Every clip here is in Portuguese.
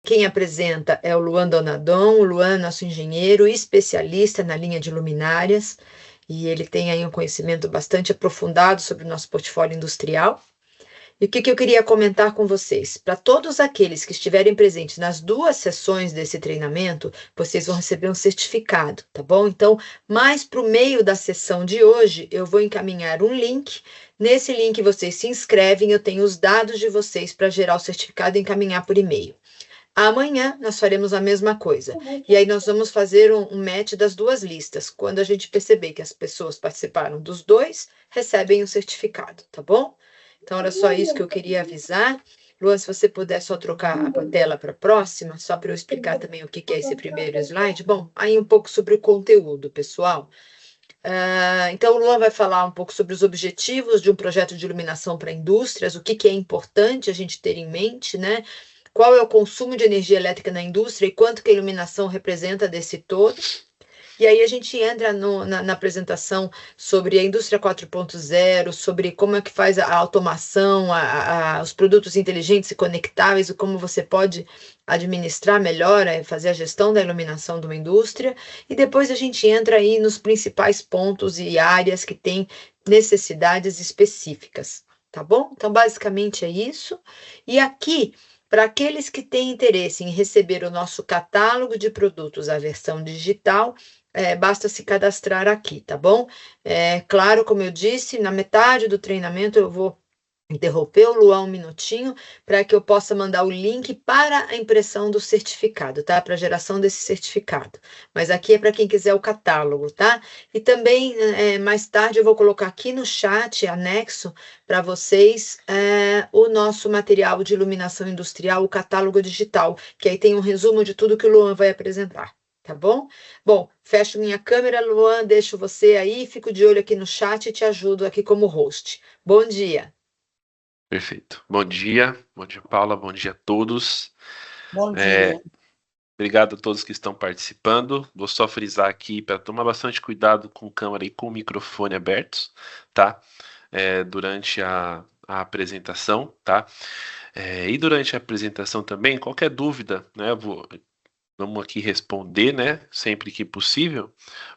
Quem apresenta é o Luan Donadon. O Luan é nosso engenheiro especialista na linha de luminárias, e ele tem aí um conhecimento bastante aprofundado sobre o nosso portfólio industrial. E o que eu queria comentar com vocês? Para todos aqueles que estiverem presentes nas duas sessões desse treinamento, vocês vão receber um certificado, tá bom? Então, mais para o meio da sessão de hoje, eu vou encaminhar um link. Nesse link, vocês se inscrevem, eu tenho os dados de vocês para gerar o certificado e encaminhar por e-mail. Amanhã nós faremos a mesma coisa. E aí nós vamos fazer um match das duas listas. Quando a gente perceber que as pessoas participaram dos dois, recebem o certificado, tá bom? Então era só isso que eu queria avisar. Luan, se você puder só trocar a tela para a próxima, só para eu explicar também o que é esse primeiro slide. Bom, aí um pouco sobre o conteúdo, pessoal. Então, o Luan vai falar um pouco sobre os objetivos de um projeto de iluminação para indústrias, o que é importante a gente ter em mente, né? Qual é o consumo de energia elétrica na indústria e quanto que a iluminação representa desse todo. E aí a gente entra na apresentação sobre a indústria 4.0, sobre como é que faz a automação, os produtos inteligentes e conectáveis, e como você pode administrar melhor, fazer a gestão da iluminação de uma indústria. E depois a gente entra aí nos principais pontos e áreas que têm necessidades específicas, tá bom? Então, basicamente é isso. E aqui, para aqueles que têm interesse em receber o nosso catálogo de produtos, a versão digital, basta se cadastrar aqui, tá bom? Claro, como eu disse, na metade do treinamento eu vou interromper o Luan um minutinho para que eu possa mandar o link para a impressão do certificado, tá? Para a geração desse certificado. Mas aqui é para quem quiser o catálogo, tá? E também, mais tarde, eu vou colocar aqui no chat, anexo, para vocês, o nosso material de iluminação industrial, o catálogo digital, que aí tem um resumo de tudo que o Luan vai apresentar. Tá bom? Bom, fecho minha câmera, Luan, deixo você aí, fico de olho aqui no chat e te ajudo aqui como host. Bom dia. Perfeito. Bom dia, Paula, bom dia a todos. Bom dia. Obrigado a todos que estão participando. Vou só frisar aqui para tomar bastante cuidado com câmera e com microfone abertos, tá? Durante a apresentação, tá? E durante a apresentação também, qualquer dúvida, né? Vamos aqui responder, né? Sempre que possível.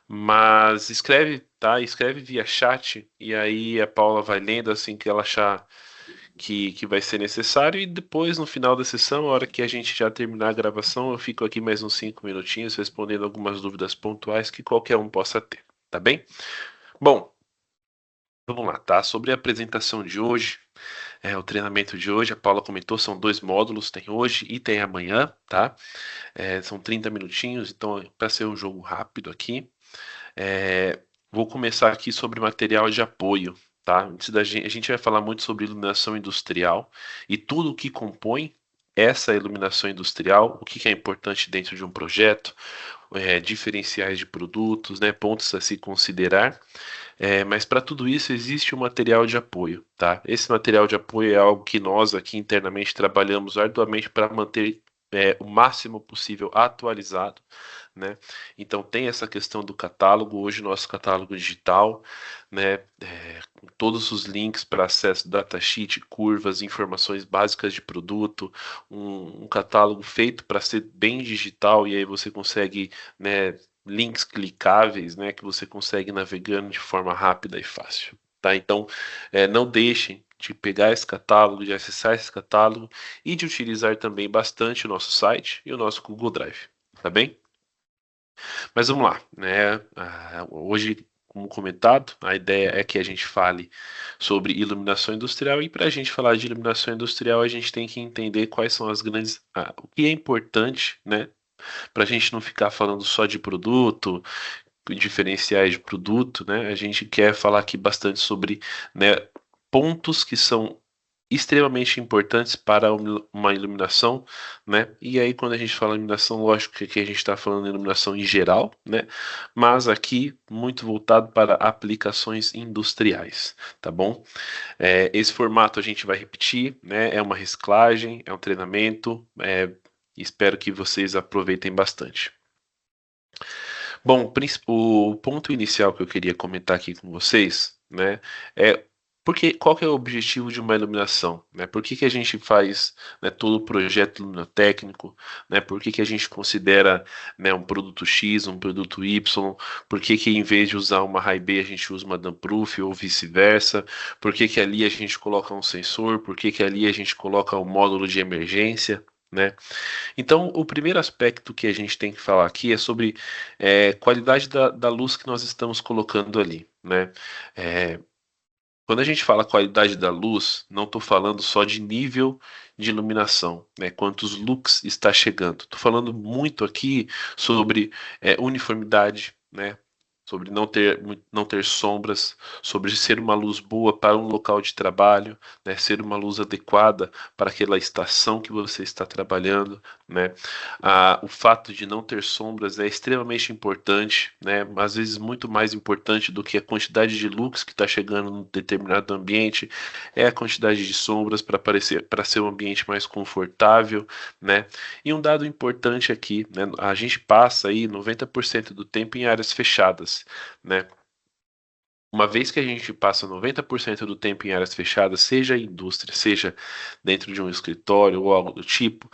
Mas escreve, tá? Escreve via chat e aí a Paula vai lendo assim que ela achar que vai ser necessário, e depois, no final da sessão, a hora que a gente já terminar a gravação, eu fico aqui mais uns 5 minutinhos respondendo algumas dúvidas pontuais que qualquer um possa ter, tá bem? Bom, vamos lá, tá? Sobre a apresentação de hoje, o treinamento de hoje, a Paula comentou, são 2 módulos, tem hoje e tem amanhã, tá? São 30 minutinhos, então para ser um jogo rápido aqui, vou começar aqui sobre material de apoio, tá? Antes a gente vai falar muito sobre iluminação industrial e tudo o que compõe essa iluminação industrial, o que é importante dentro de um projeto, diferenciais de produtos, né, pontos a se considerar. Mas para tudo isso existe um material de apoio, tá? Esse material de apoio é algo que nós aqui internamente trabalhamos arduamente para manter o máximo possível atualizado, né? Então tem essa questão do catálogo, hoje nosso catálogo digital, né? Com todos os links para acesso, datasheet, curvas, informações básicas de produto, um catálogo feito para ser bem digital, e aí você consegue, né, links clicáveis, né, que você consegue navegando de forma rápida e fácil, tá? Então, não deixem de pegar esse catálogo, de acessar esse catálogo e de utilizar também bastante o nosso site e o nosso Google Drive, tá bem? Mas vamos lá, né? Hoje, como comentado, a ideia é que a gente fale sobre iluminação industrial, e para a gente falar de iluminação industrial, a gente tem que entender quais são as grandes, o que é importante, né? Para a gente não ficar falando só de produto, diferenciais de produto, né? A gente quer falar aqui bastante sobre, né, pontos que são extremamente importantes para uma iluminação, né? E aí quando a gente fala iluminação, lógico que aqui a gente está falando de iluminação em geral, né? Mas aqui muito voltado para aplicações industriais, tá bom? Esse formato a gente vai repetir, né? É uma reciclagem, é um treinamento, espero que vocês aproveitem bastante. Bom, o ponto inicial que eu queria comentar aqui com vocês, né, é Porque qual que é o objetivo de uma iluminação, né? Por que que a gente faz, né, todo o projeto luminotécnico, né? Por que que a gente considera, né, um produto X, um produto Y? Por que que em vez de usar uma High-Bay a gente usa uma Damproof ou vice-versa? Por que que ali a gente coloca um sensor? Por que que ali a gente coloca um módulo de emergência? Né? Então, o primeiro aspecto que a gente tem que falar aqui é sobre qualidade da luz que nós estamos colocando ali, né? É, quando a gente fala qualidade da luz, não estou falando só de nível de iluminação, né? Quantos lux está chegando. Estou falando muito aqui sobre uniformidade, né? Sobre não ter sombras, sobre ser uma luz boa para um local de trabalho, né? Ser uma luz adequada para aquela estação que você está trabalhando, né? O fato de não ter sombras é extremamente importante, né? Às vezes muito mais importante do que a quantidade de lux que está chegando num determinado ambiente, é a quantidade de sombras para ser um ambiente mais confortável, né? E um dado importante aqui, né? A gente passa aí 90% do tempo em áreas fechadas, né? Uma vez que a gente passa 90% do tempo em áreas fechadas, seja em indústria, seja dentro de um escritório ou algo do tipo,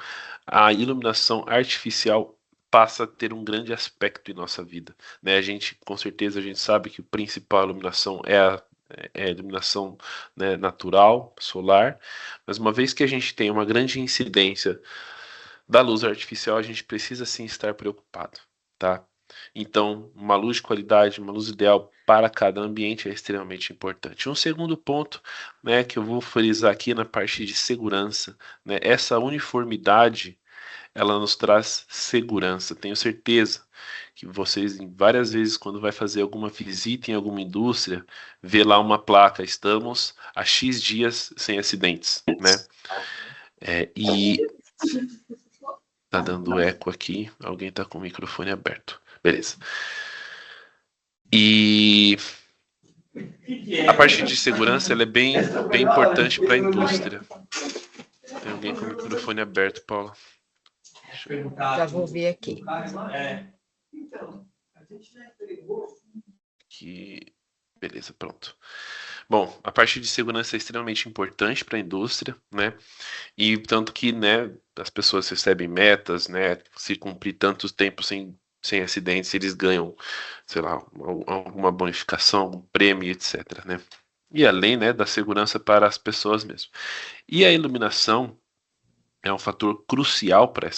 a iluminação artificial passa a ter um grande aspecto em nossa vida, né? A gente, com certeza, a gente sabe que a principal iluminação é a iluminação, né, natural, solar, mas uma vez que a gente tem uma grande incidência da luz artificial, a gente precisa sim estar preocupado, tá? Então, uma luz de qualidade, uma luz ideal para cada ambiente é extremamente importante. Um segundo ponto, né, que eu vou frisar aqui na parte de segurança, né, essa uniformidade, ela nos traz segurança. Tenho certeza que vocês, várias vezes, quando vai fazer alguma visita em alguma indústria, vê lá uma placa, estamos há X dias sem acidentes, né? E tá dando eco aqui, alguém tá com o microfone aberto. Beleza. E a parte de segurança ela é bem importante para a indústria. Tem alguém com o microfone aberto, Paula. Já vou ver aqui. Beleza, pronto. Bom, a parte de segurança é extremamente importante para a indústria, né? E tanto que, né, as pessoas recebem metas, né? Se cumprir tanto tempo sem acidentes, eles ganham, sei lá, alguma bonificação, algum prêmio, etc, né? E além, né, da segurança para as pessoas mesmo. E a iluminação é um fator crucial para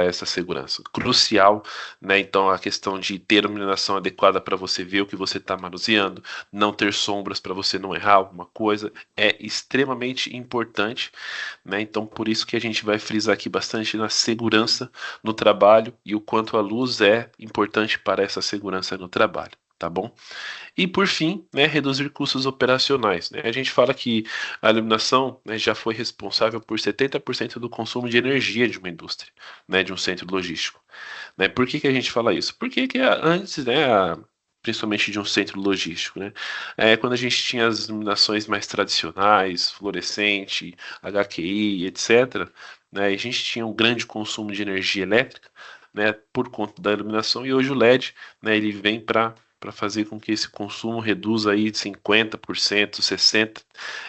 essa segurança. Crucial, né? Então, a questão de ter iluminação adequada para você ver o que você está manuseando, não ter sombras para você não errar alguma coisa, é extremamente importante, né? Então, por isso que a gente vai frisar aqui bastante na segurança no trabalho e o quanto a luz é importante para essa segurança no trabalho, tá bom? E por fim, né, reduzir custos operacionais, né? A gente fala que a iluminação, né, já foi responsável por 70% do consumo de energia de uma indústria, né, de um centro logístico, né? Por que que a gente fala isso? Porque que antes, né, principalmente de um centro logístico, né? Quando a gente tinha as iluminações mais tradicionais, fluorescente, HQI, etc., né, a gente tinha um grande consumo de energia elétrica, né, por conta da iluminação, e hoje o LED, né, ele vem para fazer com que esse consumo reduza aí de 50%, 60%,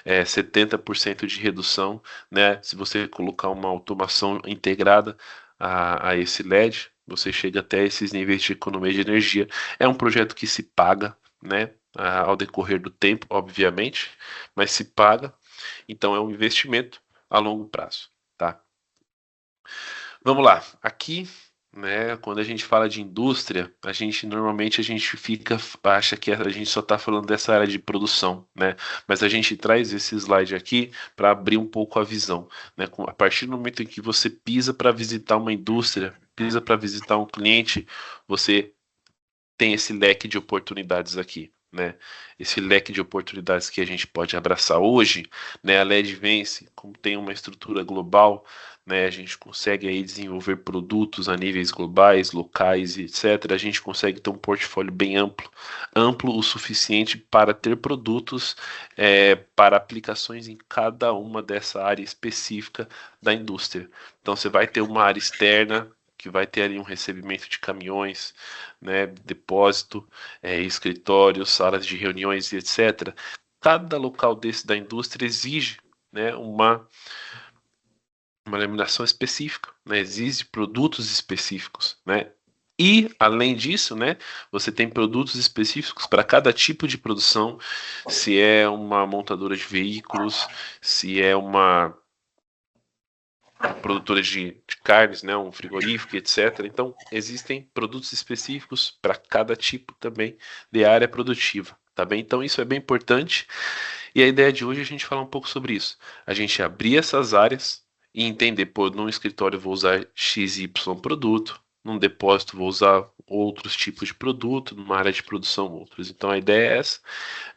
70% de redução, né? Se você colocar uma automação integrada a esse LED, você chega até esses níveis de economia de energia. É um projeto que se paga, né? Ao decorrer do tempo, obviamente, mas se paga. Então é um investimento a longo prazo, tá? Vamos lá. Aqui, né, quando a gente fala de indústria, normalmente a gente acha que a gente só está falando dessa área de produção, né? Mas a gente traz esse slide aqui para abrir um pouco a visão, né? A partir do momento em que você pisa para visitar uma indústria, pisa para visitar um cliente, você tem esse leque de oportunidades aqui, né? Esse leque de oportunidades que a gente pode abraçar hoje, né? A LED Vence, como tem uma estrutura global, né? A gente consegue aí desenvolver produtos a níveis globais, locais e etc. A gente consegue ter um portfólio bem amplo, amplo o suficiente para ter produtos para aplicações em cada uma dessa área específica da indústria. Então você vai ter uma área externa que vai ter ali um recebimento de caminhões, né, depósito, escritórios, salas de reuniões e etc. cada local desse da indústria exige, né, uma iluminação específica, né? Existem produtos específicos, né? E, além disso, né, você tem produtos específicos para cada tipo de produção, se é uma montadora de veículos, se é uma produtora de carnes, né, um frigorífico, etc. Então, existem produtos específicos para cada tipo também de área produtiva, tá bem? Então, isso é bem importante. E a ideia de hoje é a gente falar um pouco sobre isso. A gente abrir essas áreas e entender, pô, num escritório eu vou usar XY produto, num depósito vou usar outros tipos de produto, numa área de produção outros. Então a ideia é essa,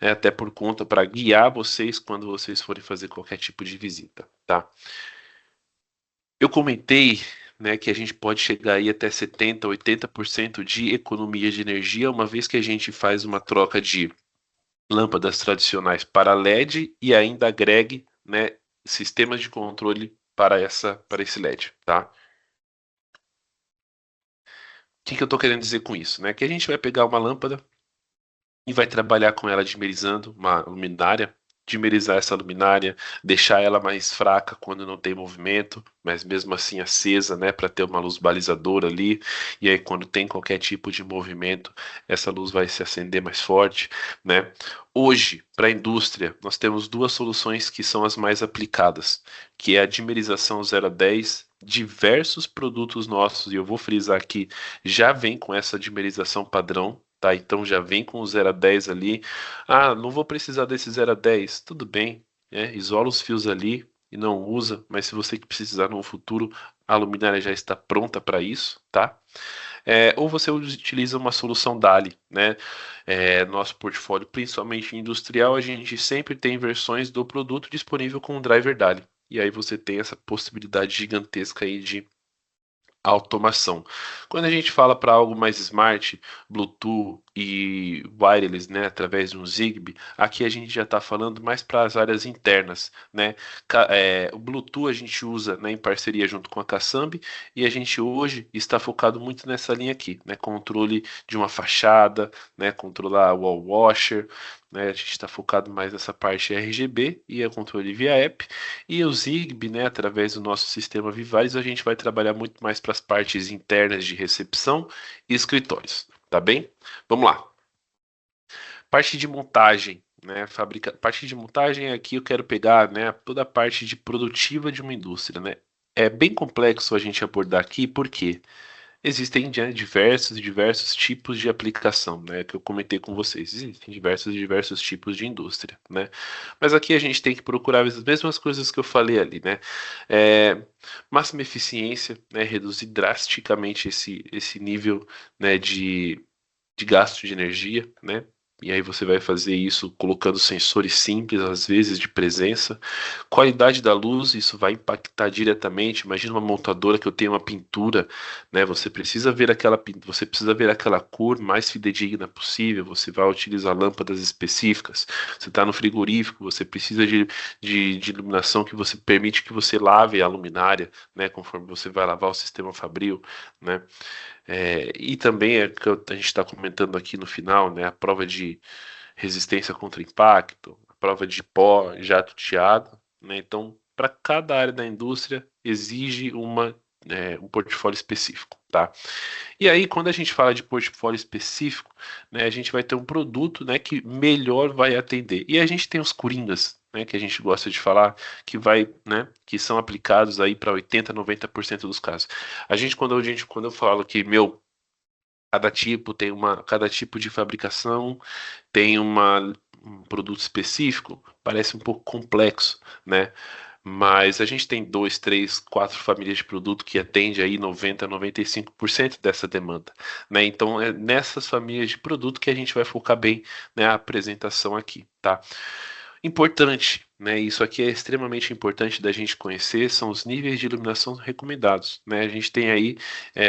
é até por conta para guiar vocês quando vocês forem fazer qualquer tipo de visita, tá? Eu comentei, né, que a gente pode chegar aí até 70, 80% de economia de energia, uma vez que a gente faz uma troca de lâmpadas tradicionais para LED e ainda agregue, né, sistemas de controle para esse LED, tá? O que que eu estou querendo dizer com isso, né? Que a gente vai pegar uma lâmpada e vai trabalhar com ela dimerizando uma luminária, dimerizar essa luminária, deixar ela mais fraca quando não tem movimento, mas mesmo assim acesa, né, para ter uma luz balizadora ali. E aí quando tem qualquer tipo de movimento, essa luz vai se acender mais forte, né? Hoje, para a indústria, nós temos duas soluções que são as mais aplicadas, que é a dimerização 0 a 10. Diversos produtos nossos, e eu vou frisar aqui, já vem com essa dimerização padrão, tá? Então já vem com o 0 a 10 ali. Ah, não vou precisar desse 0 a 10. Tudo bem, né? Isola os fios ali e não usa, mas se você precisar no futuro, a luminária já está pronta para isso, tá? Ou você utiliza uma solução DALI, né? Nosso portfólio, principalmente industrial, a gente sempre tem versões do produto disponível com o driver DALI. E aí você tem essa possibilidade gigantesca aí de automação. Quando a gente fala para algo mais smart, Bluetooth e wireless, né, através de um Zigbee, aqui a gente já está falando mais para as áreas internas, né? O Bluetooth a gente usa, né, em parceria junto com a Casambi e a gente hoje está focado muito nessa linha aqui, né? Controle de uma fachada, né? Controlar wall washer, né? A gente está focado mais nessa parte RGB e é controle via app. E o Zigbee, né, através do nosso sistema Vivares, a gente vai trabalhar muito mais para as partes internas de recepção e escritórios, tá bem? Vamos lá. Parte de montagem, né, parte de montagem aqui eu quero pegar, né, toda a parte de produtiva de uma indústria, né? É bem complexo a gente abordar aqui, porque existem diversos tipos de aplicação, né, que eu comentei com vocês. Existem diversos tipos de indústria, né? Mas aqui a gente tem que procurar as mesmas coisas que eu falei ali, né? É, máxima eficiência, né, reduzir drasticamente esse nível, né, de gasto de energia, né? E aí você vai fazer isso colocando sensores simples, às vezes de presença. Qualidade da luz, isso vai impactar diretamente. Imagina uma montadora que eu tenho uma pintura, né? Você precisa ver aquela cor mais fidedigna possível. Você vai utilizar lâmpadas específicas. Você está no frigorífico, você precisa de iluminação que você permite que você lave a luminária, né? Conforme você vai lavar o sistema Fabril, né? E também é que a gente está comentando aqui no final, né, a prova de resistência contra impacto, a prova de pó, jato de água, né? Então, para cada área da indústria exige um portfólio específico, tá? E aí, quando a gente fala de portfólio específico, né, a gente vai ter um produto, né, que melhor vai atender. E a gente tem os coringas, né, que a gente gosta de falar, que são aplicados aí para 80, 90% dos casos. Quando eu falo que cada tipo de fabricação tem um produto específico, parece um pouco complexo, né? Mas a gente tem dois, três, quatro famílias de produto que atende aí 90, 95% dessa demanda, né? Então é nessas famílias de produto que a gente vai focar bem, né, a apresentação aqui, tá? Importante, né? Isso aqui é extremamente importante da gente conhecer, são os níveis de iluminação recomendados, né? A gente tem aí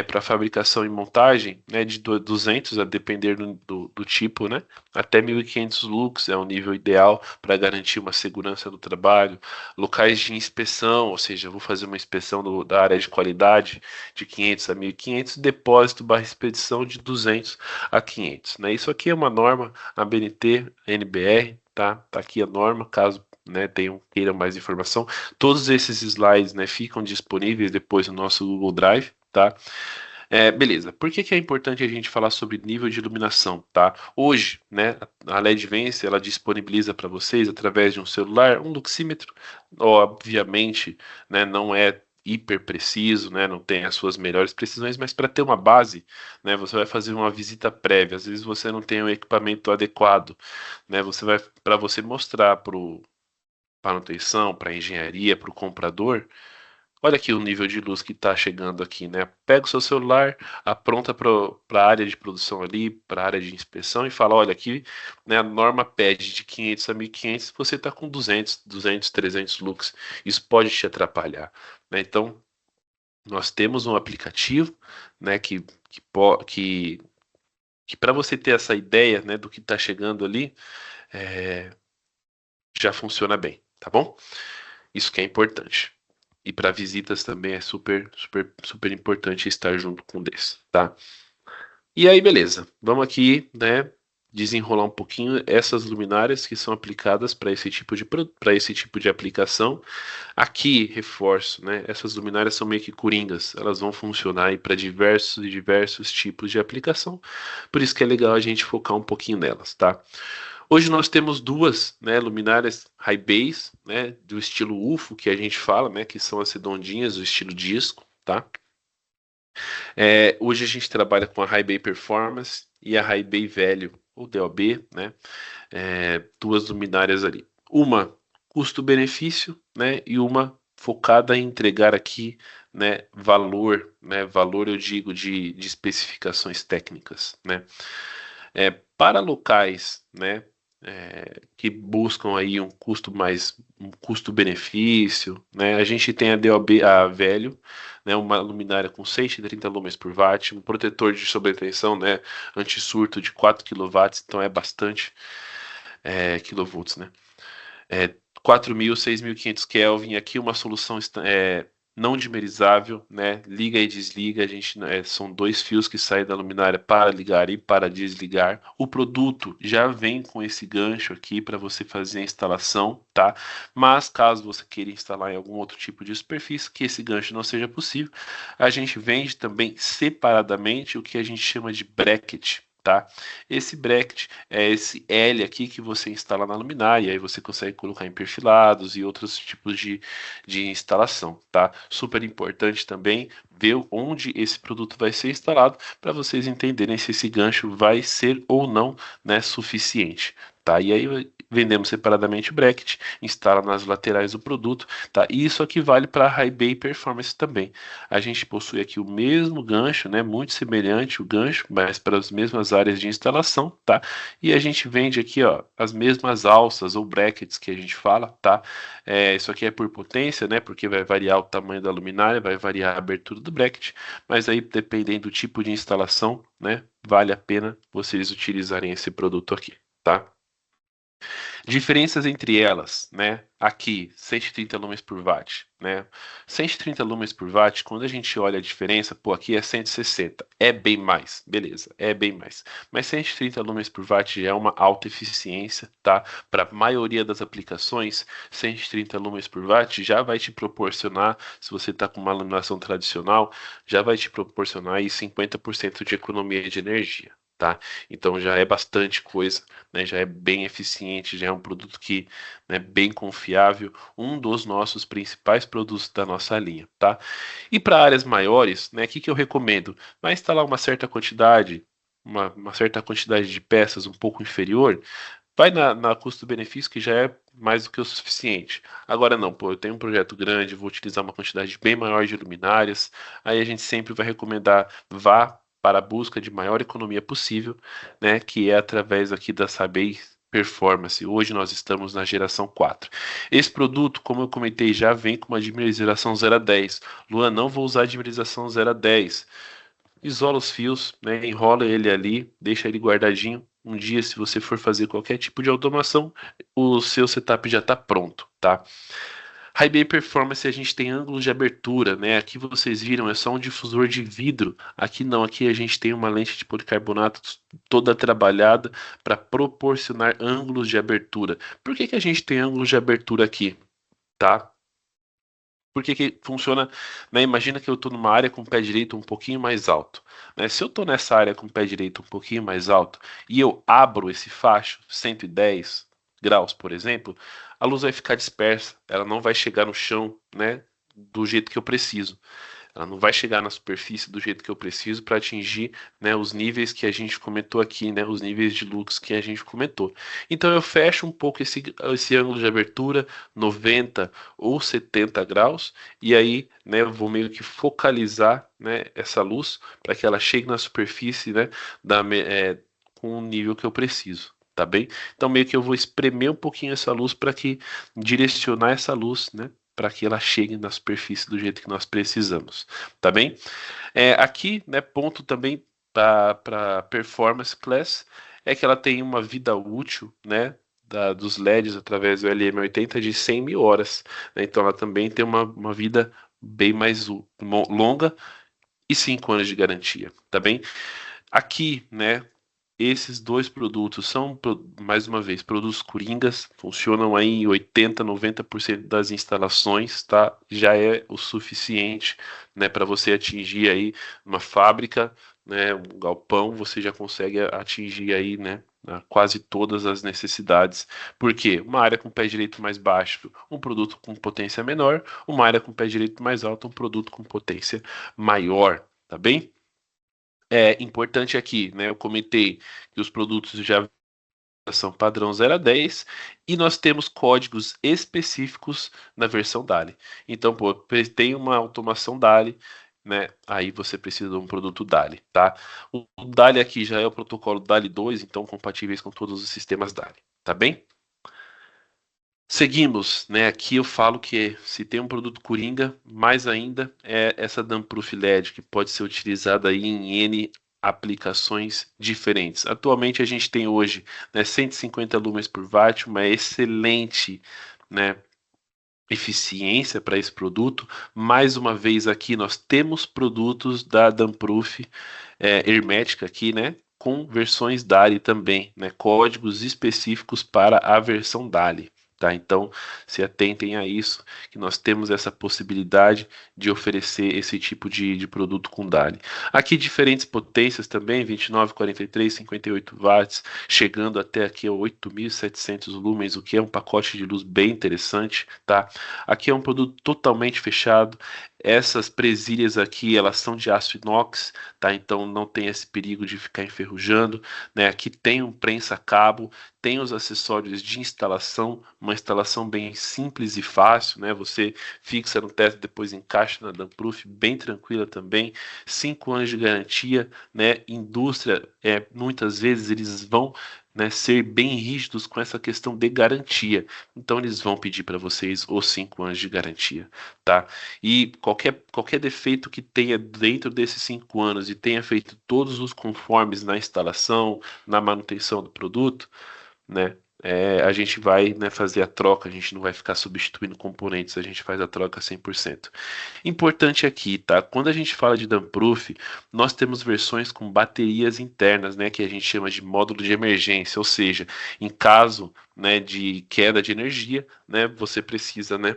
para fabricação e montagem, né, de 200 a depender do tipo, né? Até 1500 lux é o nível ideal para garantir uma segurança do trabalho. Locais de inspeção, ou seja, eu vou fazer uma inspeção da área de qualidade de 500 a 1500, depósito barra expedição de 200 a 500, né? Isso aqui é uma norma ABNT, NBR, tá? Tá aqui a norma, caso, né, queiram mais informação. Todos esses slides, né, ficam disponíveis depois no nosso Google Drive, tá? Beleza. Por que que é importante a gente falar sobre nível de iluminação, tá? Hoje, né, a LED Vence, ela disponibiliza para vocês, através de um celular, um luxímetro. Obviamente, né, não é hiper preciso, né, não tem as suas melhores precisões, mas para ter uma base, né, você vai fazer uma visita prévia. Às vezes você não tem o equipamento adequado, né, para você mostrar para manutenção, para engenharia, para o comprador. Olha aqui o nível de luz que está chegando aqui, né? Pega o seu celular, apronta para a área de produção ali, para a área de inspeção e fala, olha aqui, né, a norma pede de 500 a 1500, você está com 200, 300 lux. Isso pode te atrapalhar, né? Então, nós temos um aplicativo, né, que para você ter essa ideia, né, do que está chegando ali, é, já funciona bem, tá bom? Isso que é importante. E para visitas também é super, super, super importante estar junto com o desse, tá? E aí, beleza. Vamos aqui, né, desenrolar um pouquinho essas luminárias que são aplicadas para esse tipo de aplicação. Aqui, reforço, né, essas luminárias são meio que coringas. Elas vão funcionar para diversos e diversos tipos de aplicação. Por isso que é legal a gente focar um pouquinho nelas, tá? Hoje nós temos duas, né, luminárias high base, né, do estilo UFO, que a gente fala, né, que são as redondinhas do estilo disco, tá? Hoje a gente trabalha com a High Bay Performance e a High Bay Velho, ou DOB, né? Duas luminárias ali. Uma custo-benefício, né? E uma focada em entregar aqui, né, valor, né? Valor, eu digo, de especificações técnicas, né? Para locais, né, que buscam aí um custo-benefício, né, a gente tem a DOB, a Velho, né, uma luminária com 130 lumens por watt, um protetor de sobretensão, né, anti-surto de 4 kW, então é bastante kilovolts, né, 4.000, 6.500 Kelvin, aqui uma solução não dimerizável, né? Liga e desliga, são dois fios que saem da luminária para ligar e para desligar. O produto já vem com esse gancho aqui para você fazer a instalação, tá? Mas caso você queira instalar em algum outro tipo de superfície que esse gancho não seja possível, a gente vende também separadamente o que a gente chama de bracket. Tá? Esse bracket é esse L aqui que você instala na luminária, e aí você consegue colocar em perfilados e outros tipos de instalação, tá? Super importante também ver onde esse produto vai ser instalado para vocês entenderem se esse gancho vai ser ou não, né, suficiente, tá? E aí vendemos separadamente o bracket, instala nas laterais do produto, tá? E isso aqui vale para a High Bay Performance também. A gente possui aqui o mesmo gancho, né, muito semelhante o gancho, mas para as mesmas áreas de instalação, tá? E a gente vende aqui, ó, as mesmas alças ou brackets que a gente fala, tá? Isso aqui é por potência, né? Porque vai variar o tamanho da luminária, vai variar a abertura do bracket, mas aí dependendo do tipo de instalação, né, vale a pena vocês utilizarem esse produto aqui, tá? Diferenças entre elas, né? Aqui, 130 lumens por watt, né? 130 lumens por watt, quando a gente olha a diferença, pô, aqui é 160, é bem mais, beleza, é bem mais. Mas 130 lumens por watt já é uma alta eficiência, tá? Para a maioria das aplicações, 130 lumens por watt já vai te proporcionar, se você está com uma iluminação tradicional, já vai te proporcionar aí 50% de economia de energia. Tá? Então já é bastante coisa, né? Já é bem eficiente, já é um produto que é, né, bem confiável, um dos nossos principais produtos da nossa linha, tá? E para áreas maiores, né, o que eu recomendo? Vai instalar uma certa quantidade, uma certa quantidade de peças um pouco inferior, vai na custo-benefício que já é mais do que o suficiente. Agora não, pô, eu tenho um projeto grande, vou utilizar uma quantidade bem maior de luminárias, aí a gente sempre vai recomendar vá para a busca de maior economia possível, né, que é através aqui da Sabay Performance. Hoje nós estamos na geração 4. Esse produto, como eu comentei, já vem com uma dimerização 0 a 10. Luan, não vou usar a dimerização 0 a 10. Isola os fios, né, enrola ele ali, deixa ele guardadinho. Um dia, se você for fazer qualquer tipo de automação, o seu setup já está pronto, tá? High Bay Performance a gente tem ângulos de abertura, né? Aqui vocês viram, é só um difusor de vidro. Aqui não, aqui a gente tem uma lente de policarbonato toda trabalhada para proporcionar ângulos de abertura. Por que que a gente tem ângulos de abertura aqui, tá? Porque que funciona, né? Imagina que eu estou numa área com o pé direito um pouquinho mais alto, né? Se eu estou nessa área com o pé direito um pouquinho mais alto e eu abro esse facho 110 graus, por exemplo, a luz vai ficar dispersa, ela não vai chegar no chão, né? Do jeito que eu preciso. Ela não vai chegar na superfície do jeito que eu preciso para atingir, né, os níveis que a gente comentou aqui, né, os níveis de lux que a gente comentou. Então eu fecho um pouco esse ângulo de abertura, 90 ou 70 graus, e aí, né, eu vou meio que focalizar, né, essa luz para que ela chegue na superfície, né, com o nível que eu preciso. Tá bem? Então meio que eu vou espremer um pouquinho essa luz para que direcionar essa luz, né, para que ela chegue na superfície do jeito que nós precisamos, tá bem? Aqui, né, ponto também para performance class é que ela tem uma vida útil, né, dos LEDs através do LM80 de 100 mil horas, né? Então ela também tem uma vida bem mais longa e 5 anos de garantia, tá bem? Aqui, né, esses dois produtos são, mais uma vez, produtos coringas, funcionam aí em 80, 90% das instalações, tá? Já é o suficiente, né, para você atingir aí uma fábrica, né, um galpão, você já consegue atingir aí, né, quase todas as necessidades. Por quê? Uma área com pé direito mais baixo, um produto com potência menor, uma área com pé direito mais alto, um produto com potência maior, tá bem? É importante aqui, né? Eu comentei que os produtos já são padrão 0 a 10 e nós temos códigos específicos na versão DALI. Então, pô, tem uma automação DALI, né? Aí você precisa de um produto DALI, tá? O DALI aqui já é o protocolo DALI 2, então compatíveis com todos os sistemas DALI, tá bem? Seguimos, né? Aqui eu falo que se tem um produto coringa, mais ainda é essa Damproof LED, que pode ser utilizada aí em N aplicações diferentes. Atualmente a gente tem hoje, né, 150 lumens por watt, uma excelente, né, eficiência para esse produto. Mais uma vez aqui nós temos produtos da Damproof hermética aqui, né? Com versões DALI também, né? Códigos específicos para a versão DALI. Tá? Então, se atentem a isso, que nós temos essa possibilidade de oferecer esse tipo de produto com DALI. Aqui diferentes potências também, 29, 43, 58 watts, chegando até aqui a 8.700 lumens, o que é um pacote de luz bem interessante, tá? Aqui é um produto totalmente fechado, essas presilhas aqui, elas são de aço inox, tá? Então não tem esse perigo de ficar enferrujando, né? Aqui tem um prensa-cabo, tem os acessórios de instalação, uma instalação bem simples e fácil, né? Você fixa no teto, depois encaixa na Damproof, bem tranquila também. 5 anos de garantia, né? Indústria, muitas vezes eles vão, né, ser bem rígidos com essa questão de garantia. Então eles vão pedir para vocês os 5 anos de garantia, tá? E qualquer defeito que tenha dentro desses 5 anos e tenha feito todos os conformes na instalação, na manutenção do produto, né? A gente vai, né, fazer a troca, a gente não vai ficar substituindo componentes, a gente faz a troca 100%. Importante aqui, tá? Quando a gente fala de Damproof, nós temos versões com baterias internas, né, que a gente chama de módulo de emergência, ou seja, em caso, né, de queda de energia, né, você precisa, né,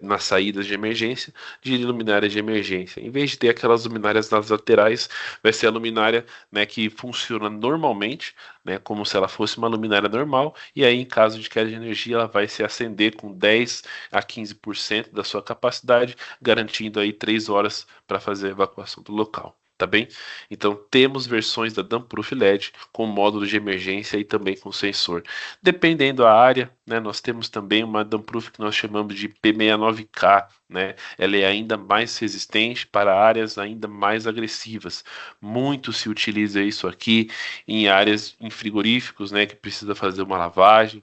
nas saídas de emergência, de luminária de emergência. Em vez de ter aquelas luminárias nas laterais, vai ser a luminária, né, que funciona normalmente, né, como se ela fosse uma luminária normal, e aí em caso de queda de energia ela vai se acender com 10 a 15% da sua capacidade, garantindo aí 3 horas para fazer a evacuação do local. Tá bem? Então temos versões da Damproof LED com módulo de emergência e também com sensor. Dependendo da área, né, nós temos também uma Damproof que nós chamamos de P69K, né? Ela é ainda mais resistente para áreas ainda mais agressivas. Muito se utiliza isso aqui em áreas em frigoríficos, né, que precisa fazer uma lavagem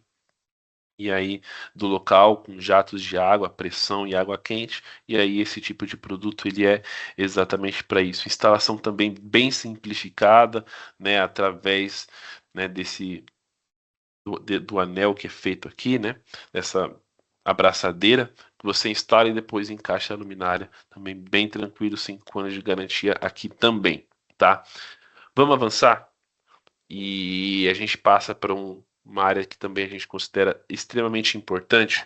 e aí do local com jatos de água, pressão e água quente, e aí esse tipo de produto ele é exatamente para isso. Instalação também bem simplificada, né, através, né, do anel que é feito aqui, né, dessa abraçadeira, que você instala e depois encaixa a luminária. Também bem tranquilo, 5 anos de garantia aqui também, tá? Vamos avançar? E a gente passa para uma área que também a gente considera extremamente importante.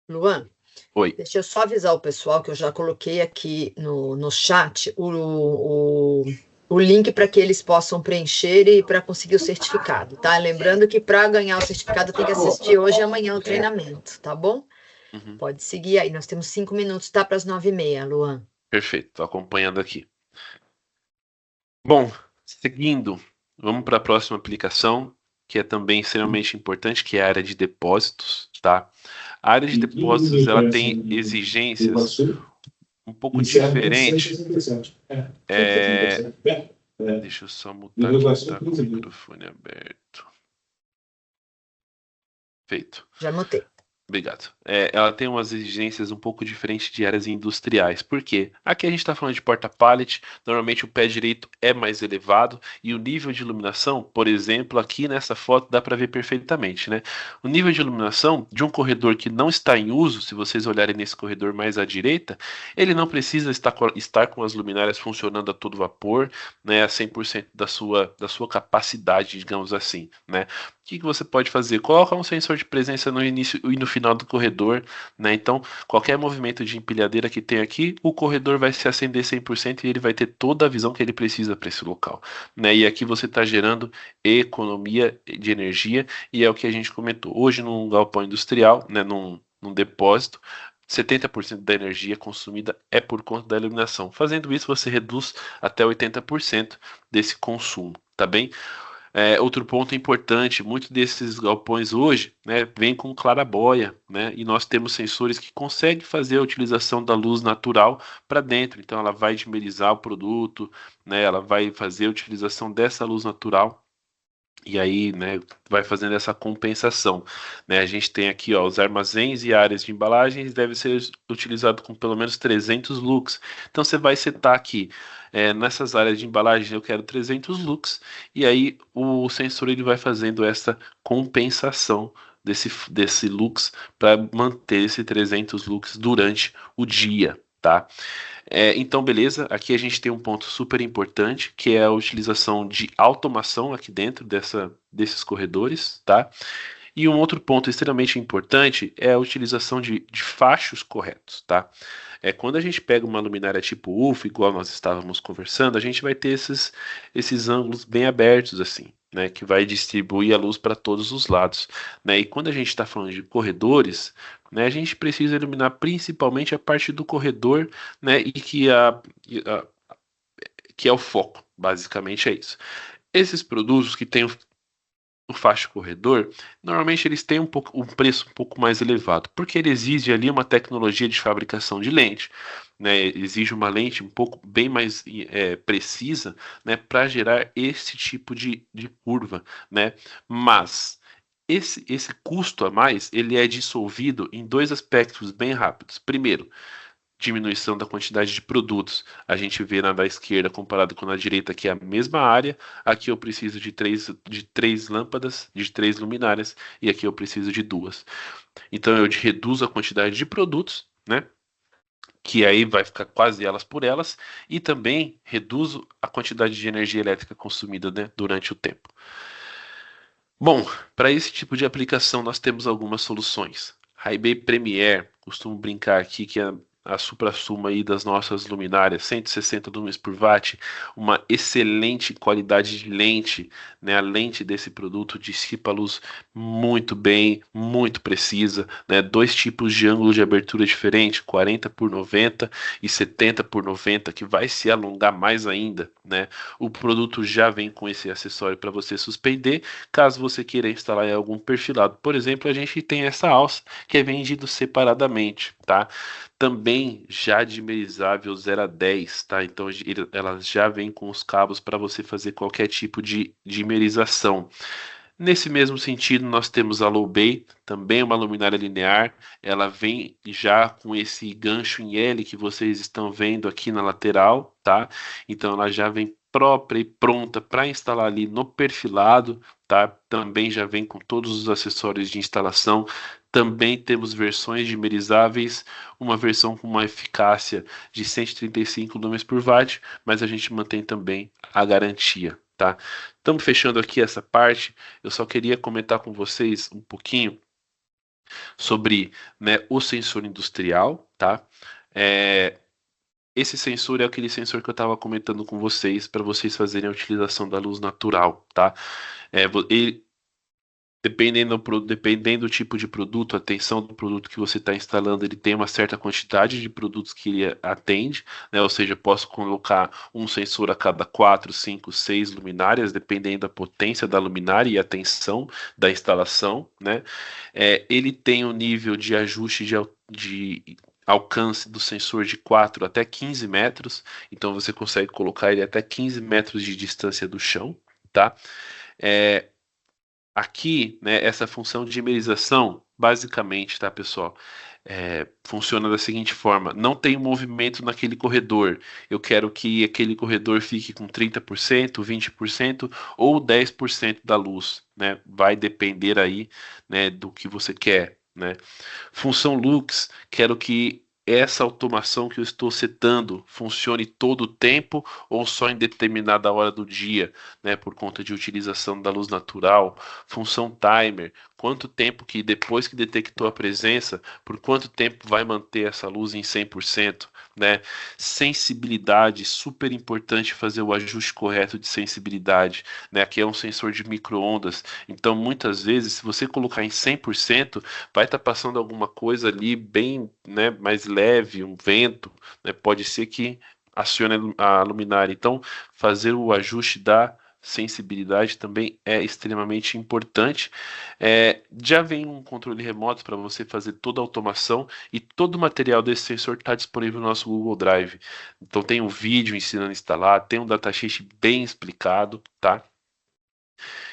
Luan, Oi. deixa eu só avisar o pessoal que eu já coloquei aqui no chat o link para que eles possam preencher e para conseguir o certificado, tá? Lembrando que para ganhar o certificado tem que assistir hoje e amanhã o treinamento, tá bom? Uhum. Pode seguir aí, nós temos 5 minutos, tá? Para as 9h30, Luan. Perfeito, estou acompanhando aqui. Bom, seguindo, vamos para a próxima aplicação, que é também extremamente importante, que é a área de depósitos, tá? A área de depósitos, ela tem exigências um pouco diferentes. Deixa eu só mutar aqui, tá com o microfone aberto. Feito. Já anotei. Obrigado. Ela tem umas exigências um pouco diferentes de áreas industriais. Por quê? Aqui a gente está falando de porta-pallet, normalmente o pé direito é mais elevado e o nível de iluminação, por exemplo, aqui nessa foto dá para ver perfeitamente, né? O nível de iluminação de um corredor que não está em uso, se vocês olharem nesse corredor mais à direita, ele não precisa estar com as luminárias funcionando a todo vapor, né, a 100% da sua capacidade, digamos assim, né? O que você pode fazer? Coloca um sensor de presença no início e no final do corredor, né? Então, qualquer movimento de empilhadeira que tem aqui, o corredor vai se acender 100% e ele vai ter toda a visão que ele precisa para esse local, né? E aqui você está gerando economia de energia e é o que a gente comentou. Hoje, num galpão industrial, né, num depósito, 70% da energia consumida é por conta da iluminação. Fazendo isso, você reduz até 80% desse consumo, tá bem? Outro ponto importante, muitos desses galpões hoje, né, vêm com clarabóia, né, e nós temos sensores que conseguem fazer a utilização da luz natural para dentro. Então, ela vai dimerizar o produto, né, ela vai fazer a utilização dessa luz natural e aí, né, vai fazendo essa compensação, né? A gente tem aqui, ó, os armazéns e áreas de embalagens deve ser utilizado com pelo menos 300 lux. Então você vai setar aqui, nessas áreas de embalagem eu quero 300 lux e aí o sensor ele vai fazendo essa compensação desse lux para manter esse 300 lux durante o dia, tá? Então, beleza, aqui a gente tem um ponto super importante, que é a utilização de automação aqui dentro desses corredores, tá? E um outro ponto extremamente importante é a utilização de fachos corretos, tá? Quando a gente pega uma luminária tipo UFO, igual nós estávamos conversando, a gente vai ter esses ângulos bem abertos, assim, né? Que vai distribuir a luz para todos os lados, né? E quando a gente está falando de corredores, né, a gente precisa iluminar principalmente a parte do corredor, né? Que é o foco, basicamente é isso. Esses produtos que têm o faixa corredor, normalmente eles têm um preço um pouco mais elevado, porque ele exige ali uma tecnologia de fabricação de lente, né? Exige uma lente um pouco bem mais precisa, né? Para gerar esse tipo de curva, né? Mas esse custo a mais, ele é dissolvido em dois aspectos bem rápidos. Primeiro, diminuição da quantidade de produtos. A gente vê na da esquerda comparado com a direita, que é a mesma área. Aqui eu preciso de três lâmpadas, de três luminárias, e aqui eu preciso de duas. Então eu reduzo a quantidade de produtos, né? Que aí vai ficar quase elas por elas, e também reduzo a quantidade de energia elétrica consumida, né, durante o tempo. Bom, para esse tipo de aplicação nós temos algumas soluções. Ray-Ban Premiere, costumo brincar aqui que é a suprassumo aí das nossas luminárias, 160 lumens por watt, uma excelente qualidade de lente, né? A lente desse produto dissipa a luz muito bem, muito precisa, né? Dois tipos de ângulo de abertura diferente, 40 por 90 e 70 por 90, que vai se alongar mais ainda, né? O produto já vem com esse acessório para você suspender, caso você queira instalar em algum perfilado. Por exemplo, a gente tem essa alça que é vendido separadamente, tá? Também já dimerizável 0 a 10, tá? Então ela já vem com os cabos para você fazer qualquer tipo de dimerização. Nesse mesmo sentido, nós temos a Low Bay, também uma luminária linear. Ela vem já com esse gancho em L que vocês estão vendo aqui na lateral, tá? Então ela já vem própria e pronta para instalar ali no perfilado, tá? Também já vem com todos os acessórios de instalação. Também temos versões dimerizáveis, uma versão com uma eficácia de 135 lúmenes por watt, mas a gente mantém também a garantia, tá? Estamos fechando aqui essa parte. Eu só queria comentar com vocês um pouquinho sobre, né, o sensor industrial, tá? Esse sensor é aquele sensor que eu estava comentando com vocês para vocês fazerem a utilização da luz natural, tá? Ele, dependendo do tipo de produto, a tensão do produto que você está instalando, ele tem uma certa quantidade de produtos que ele atende, né? Ou seja, posso colocar um sensor a cada 4, 5, 6 luminárias, dependendo da potência da luminária e a tensão da instalação, né? Ele tem um nível de ajuste de alcance do sensor de 4 até 15 metros, então você consegue colocar ele até 15 metros de distância do chão, tá? Aqui, né, essa função de dimerização, basicamente, tá, pessoal? Funciona da seguinte forma: não tem movimento naquele corredor. Eu quero que aquele corredor fique com 30%, 20% ou 10% da luz, né? Vai depender aí, né, do que você quer, né? Função Lux, quero que essa automação que eu estou setando funcione todo o tempo ou só em determinada hora do dia, né, por conta de utilização da luz natural. Função Timer, quanto tempo que depois que detectou a presença, por quanto tempo vai manter essa luz em 100%, né? Sensibilidade, super importante fazer o ajuste correto de sensibilidade, né? Aqui é um sensor de micro-ondas, então muitas vezes se você colocar em 100%, vai estar passando alguma coisa ali bem, né, mais leve, um vento, né? Pode ser que acione a luminária. Então, fazer o ajuste da sensibilidade também é extremamente importante. Já vem um controle remoto para você fazer toda a automação e todo o material desse sensor está disponível no nosso Google Drive. Então tem um vídeo ensinando a instalar, tem um datasheet bem explicado, tá?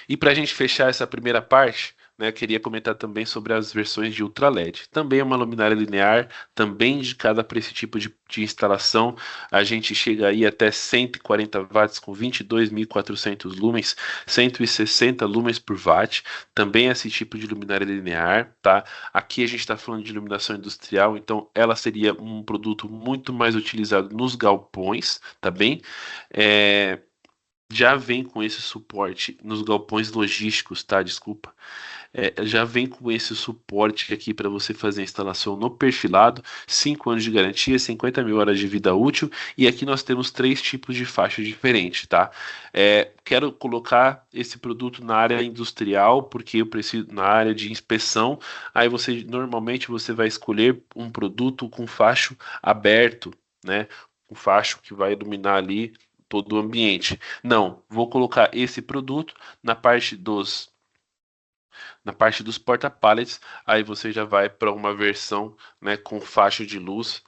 E para a gente fechar essa primeira parte, né, queria comentar também sobre as versões de Ultra LED. Também é uma luminária linear, também indicada para esse tipo de instalação. A gente chega aí até 140 watts com 22.400 lumens, 160 lumens por watt. Também é esse tipo de luminária linear, tá? Aqui a gente está falando de iluminação industrial, então ela seria um produto muito mais utilizado nos galpões, tá bem? Já vem com esse suporte nos galpões logísticos, tá? Desculpa. Já vem com esse suporte aqui para você fazer a instalação no perfilado, 5 anos de garantia, 50 mil horas de vida útil, e aqui nós temos 3 tipos de faixa diferentes, tá? Quero colocar esse produto na área industrial, porque eu preciso na área de inspeção, aí normalmente você vai escolher um produto com facho aberto, né? Um facho que vai iluminar ali todo o ambiente. Não, vou colocar esse produto na parte dos porta-pallets, aí você já vai para uma versão, né, com faixa de luz,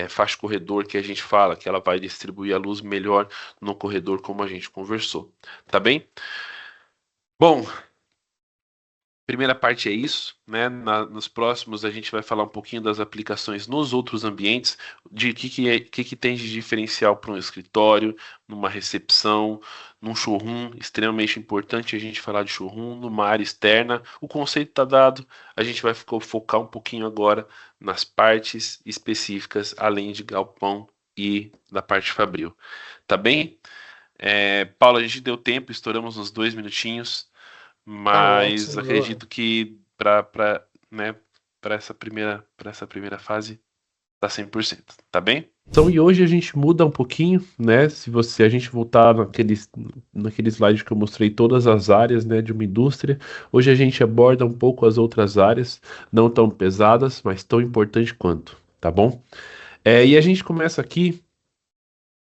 faixa corredor que a gente fala, que ela vai distribuir a luz melhor no corredor, como a gente conversou. Tá bem? Bom, primeira parte é isso, né? Nos próximos a gente vai falar um pouquinho das aplicações nos outros ambientes, de que tem de diferencial para um escritório, numa recepção, num showroom, extremamente importante a gente falar de showroom, numa área externa. O conceito está dado, a gente vai focar um pouquinho agora nas partes específicas, além de galpão e da parte fabril. Tá bem? Paulo, a gente deu tempo, estouramos uns 2 minutinhos. Tá Mas ótimo, Luan. acredito que para né, para essa primeira fase tá 100%, tá bem? Então, e hoje a gente muda um pouquinho, né? Se a gente voltar naquele slide que eu mostrei todas as áreas, né, de uma indústria, hoje a gente aborda um pouco as outras áreas, não tão pesadas, mas tão importantes quanto, tá bom? E a gente começa aqui,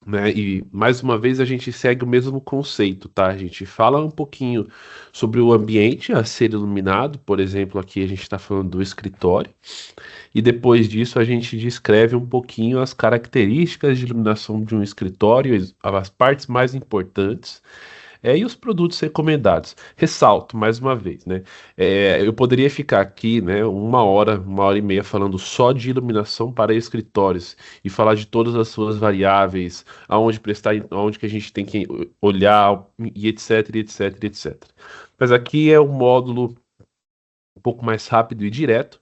né? E mais uma vez a gente segue o mesmo conceito, tá? A gente fala um pouquinho sobre o ambiente a ser iluminado, por exemplo, aqui a gente está falando do escritório, e depois disso a gente descreve um pouquinho as características de iluminação de um escritório, as partes mais importantes, E os produtos recomendados. Ressalto, mais uma vez, né? Eu poderia ficar aqui, né, uma hora e meia falando só de iluminação para escritórios e falar de todas as suas variáveis, aonde prestar, aonde que a gente tem que olhar e etc, etc, etc. Mas aqui é um módulo um pouco mais rápido e direto,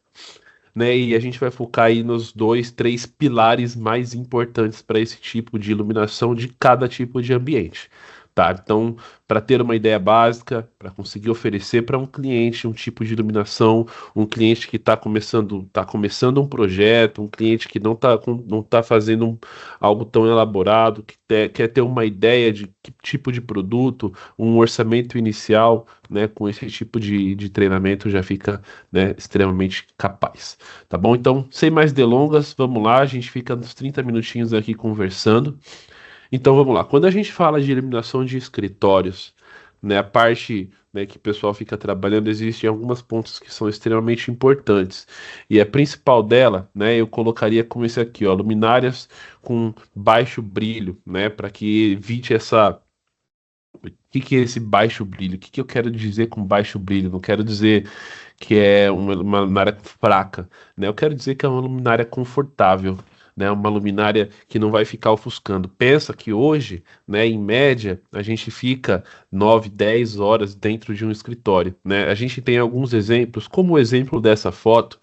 né? E a gente vai focar aí nos dois, três pilares mais importantes para esse tipo de iluminação de cada tipo de ambiente. Tá? Então, para ter uma ideia básica, para conseguir oferecer para um cliente um tipo de iluminação, um cliente que tá começando um projeto, um cliente que não tá fazendo algo tão elaborado, que quer ter uma ideia de que tipo de produto, um orçamento inicial, né, com esse tipo de treinamento já fica, né, extremamente capaz. Tá bom? Então, sem mais delongas, vamos lá. A gente fica uns 30 minutinhos aqui conversando. Então, vamos lá. Quando a gente fala de eliminação de escritórios, né, a parte, né, que o pessoal fica trabalhando, existem algumas pontos que são extremamente importantes. E a principal dela, né, eu colocaria como esse aqui, ó, luminárias com baixo brilho, né, para que evite essa. O que é esse baixo brilho? O que eu quero dizer com baixo brilho? Não quero dizer que é uma luminária fraca, né? Eu quero dizer que é uma luminária confortável, né? Uma luminária que não vai ficar ofuscando. Pensa que hoje, né, em média, a gente fica 9, 10 horas dentro de um escritório, né? A gente tem alguns exemplos, como o exemplo dessa foto,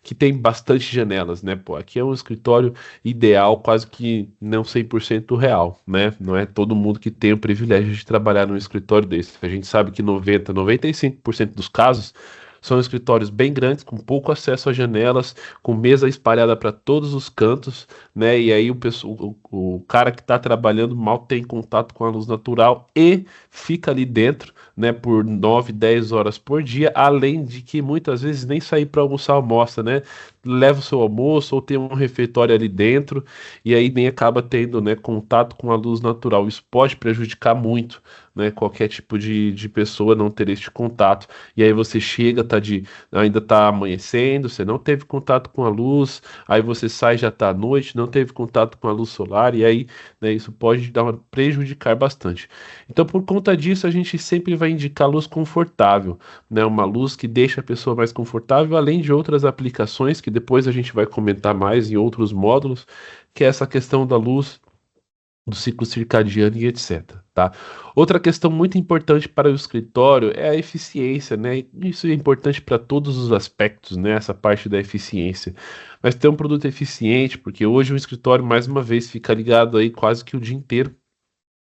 que tem bastante janelas, né? Pô, aqui é um escritório ideal, quase que não 100% real, né? Não é todo mundo que tem o privilégio de trabalhar num escritório desse. A gente sabe que 90, 95% dos casos são escritórios bem grandes, com pouco acesso a janelas, com mesa espalhada para todos os cantos, né? E aí o cara que está trabalhando mal tem contato com a luz natural e fica ali dentro, né, por 9, 10 horas por dia, além de que muitas vezes nem sair para almoçar almoça, né? Leva o seu almoço ou tem um refeitório ali dentro e aí nem acaba tendo, né, contato com a luz natural. Isso pode prejudicar muito, né, qualquer tipo de pessoa não ter este contato. E aí você chega, ainda tá amanhecendo, você não teve contato com a luz, aí você sai, já tá à noite, não teve contato com a luz solar, e aí, né, isso pode prejudicar bastante. Então, por conta disso, a gente sempre vai indicar luz confortável, né, uma luz que deixa a pessoa mais confortável, além de outras aplicações que depois a gente vai comentar mais em outros módulos, que é essa questão da luz, do ciclo circadiano e etc, tá? Outra questão muito importante para o escritório é a eficiência, né? Isso é importante para todos os aspectos, né? Essa parte da eficiência. Mas ter um produto eficiente, porque hoje o escritório, mais uma vez, fica ligado aí quase que o dia inteiro.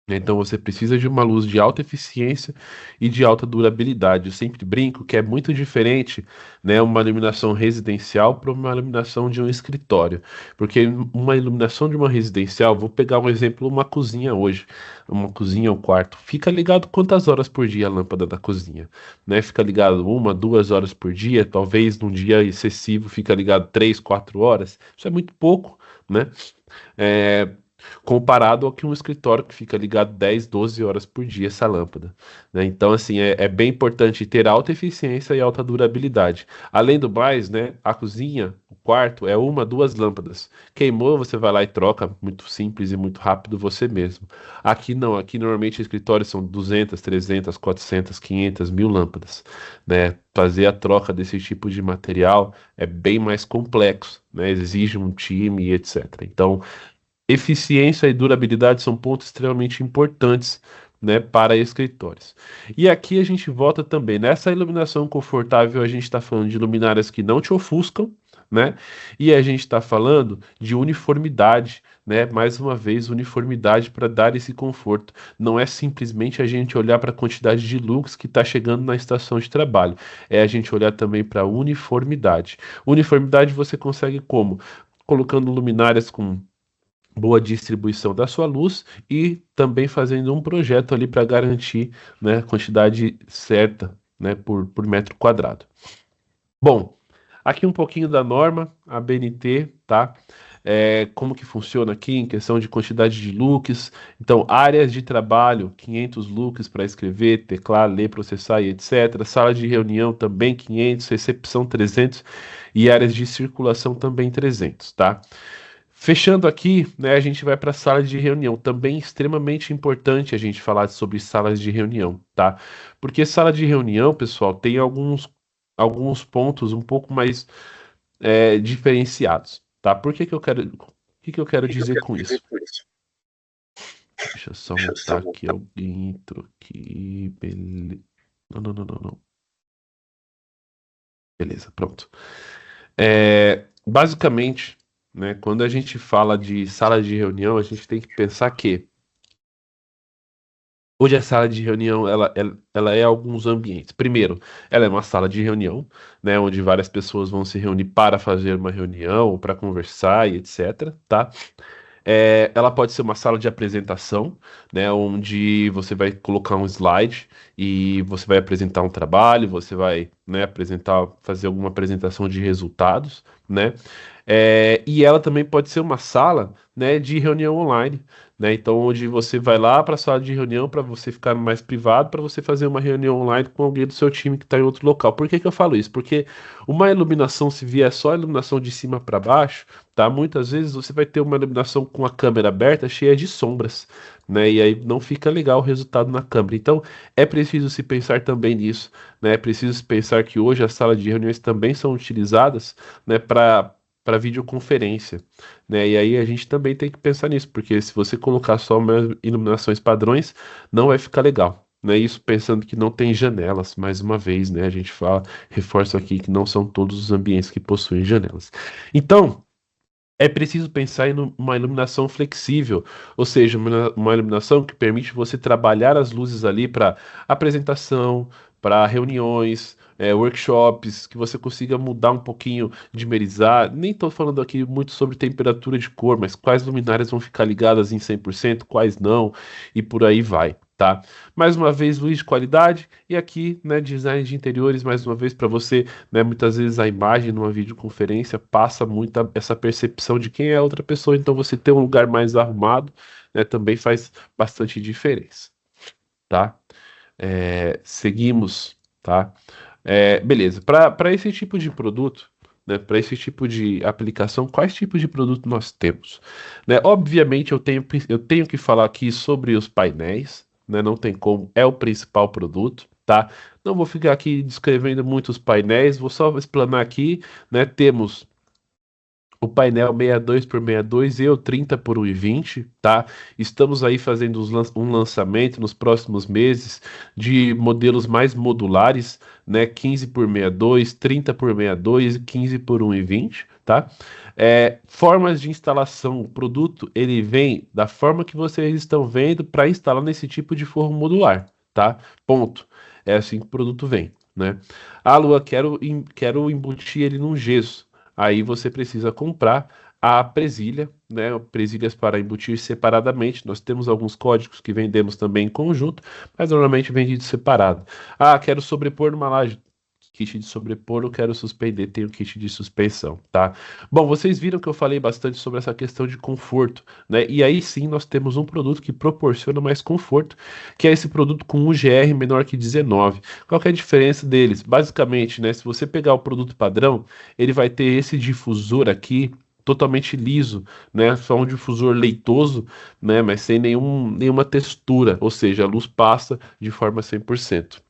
Então você precisa de uma luz de alta eficiência e de alta durabilidade. Eu sempre brinco que é muito diferente, né, uma iluminação residencial para uma iluminação de um escritório. Porque uma iluminação de uma residencial, vou pegar um exemplo, uma cozinha hoje, uma cozinha ou quarto, fica ligado quantas horas por dia a lâmpada da cozinha, né? Fica ligado 1, 2 horas por dia, talvez num dia excessivo fica ligado 3, 4 horas. Isso é muito pouco, né? É, comparado ao que um escritório que fica ligado 10, 12 horas por dia essa lâmpada, né? Então, assim, é bem importante ter alta eficiência e alta durabilidade. Além do mais, né, a cozinha, o quarto, é 1, 2 lâmpadas. Queimou, você vai lá e troca, muito simples e muito rápido você mesmo. Aqui não, aqui normalmente escritórios são 200, 300, 400, 500, 1.000 lâmpadas, né? Fazer a troca desse tipo de material é bem mais complexo, né? Exige um time e etc. Então, eficiência e durabilidade são pontos extremamente importantes, né, para escritórios. E aqui a gente volta também nessa iluminação confortável, a gente está falando de luminárias que não te ofuscam, né? E a gente está falando de uniformidade, né? Mais uma vez, uniformidade para dar esse conforto. Não é simplesmente a gente olhar para a quantidade de lux que está chegando na estação de trabalho, é a gente olhar também para a uniformidade. Uniformidade você consegue como? Colocando luminárias com boa distribuição da sua luz e também fazendo um projeto ali para garantir, né, a quantidade certa, né, por metro quadrado. Bom, aqui um pouquinho da norma, a BNT, tá? Como que funciona aqui em questão de quantidade de looks. Então, áreas de trabalho, 500 looks para escrever, teclar, ler, processar e etc. Sala de reunião também 500, recepção 300 e áreas de circulação também 300, tá? Fechando aqui, né, a gente vai para a sala de reunião. Também extremamente importante a gente falar sobre salas de reunião, tá? Porque sala de reunião, pessoal, tem alguns pontos um pouco mais diferenciados, tá? O que que eu quero dizer com isso? Deixa eu só mutar aqui alguém entrou aqui. Não, não, não, não, não. Beleza, pronto. Basicamente, né, quando a gente fala de sala de reunião, a gente tem que pensar que hoje a sala de reunião ela é alguns ambientes. Primeiro, ela é uma sala de reunião, né, onde várias pessoas vão se reunir para fazer uma reunião, para conversar e etc, tá? Ela pode ser uma sala de apresentação, né, onde você vai colocar um slide e você vai apresentar um trabalho, você vai, né, fazer alguma apresentação de resultados, né? E ela também pode ser uma sala, né, de reunião online, né? Então, onde você vai lá para a sala de reunião para você ficar mais privado, para você fazer uma reunião online com alguém do seu time que está em outro local. Por que que eu falo isso? Porque uma iluminação, se vier só iluminação de cima para baixo, tá? Muitas vezes você vai ter uma iluminação com a câmera aberta, cheia de sombras, né? E aí não fica legal o resultado na câmera. Então, é preciso se pensar também nisso, né? É preciso se pensar que hoje as salas de reuniões também são utilizadas, né, para videoconferência, né? E aí a gente também tem que pensar nisso, porque se você colocar só iluminações padrões, não vai ficar legal. Né, isso pensando que não tem janelas, mais uma vez, né? A gente reforça aqui que não são todos os ambientes que possuem janelas. Então, é preciso pensar em uma iluminação flexível, ou seja, uma iluminação que permite você trabalhar as luzes ali para apresentação, para reuniões, workshops, que você consiga mudar um pouquinho, dimerizar. Nem estou falando aqui muito sobre temperatura de cor, mas quais luminárias vão ficar ligadas em 100%, quais não, e por aí vai. Tá? Mais uma vez, luz de qualidade e aqui, né, design de interiores, mais uma vez para você, né, muitas vezes a imagem numa videoconferência passa muito essa percepção de quem é a outra pessoa, então você ter um lugar mais arrumado, né, também faz bastante diferença, tá? Seguimos, tá? Beleza. Para esse tipo de produto, né, para esse tipo de aplicação, quais tipos de produto nós temos? Né, obviamente, eu tenho que falar aqui sobre os painéis, né, não tem como, é o principal produto, tá? Não vou ficar aqui descrevendo muitos painéis, vou só explanar aqui, né? Temos o painel 62 por 62 e o 30 por 1,20, tá? Estamos aí fazendo um lançamento nos próximos meses de modelos mais modulares, né? 15 por 62, 30 por 62 e 15 por 1,20, tá? Formas de instalação, o produto ele vem da forma que vocês estão vendo para instalar nesse tipo de forro modular, tá? Ponto. É assim que o produto vem, né? Ah, Lua, quero embutir ele num gesso. Aí você precisa comprar a presilha, né? Presilhas para embutir separadamente. Nós temos alguns códigos que vendemos também em conjunto, mas normalmente vendido separado. Ah, quero sobrepor numa laje. Kit de sobrepor, eu quero suspender, tem o kit de suspensão, tá? Bom, vocês viram que eu falei bastante sobre essa questão de conforto, né? E aí sim nós temos um produto que proporciona mais conforto, que é esse produto com um GR menor que 19. Qual que é a diferença deles? Basicamente, né, se você pegar o produto padrão, ele vai ter esse difusor aqui totalmente liso, né? Só um difusor leitoso, né? Mas sem nenhuma textura, ou seja, a luz passa de forma 100%.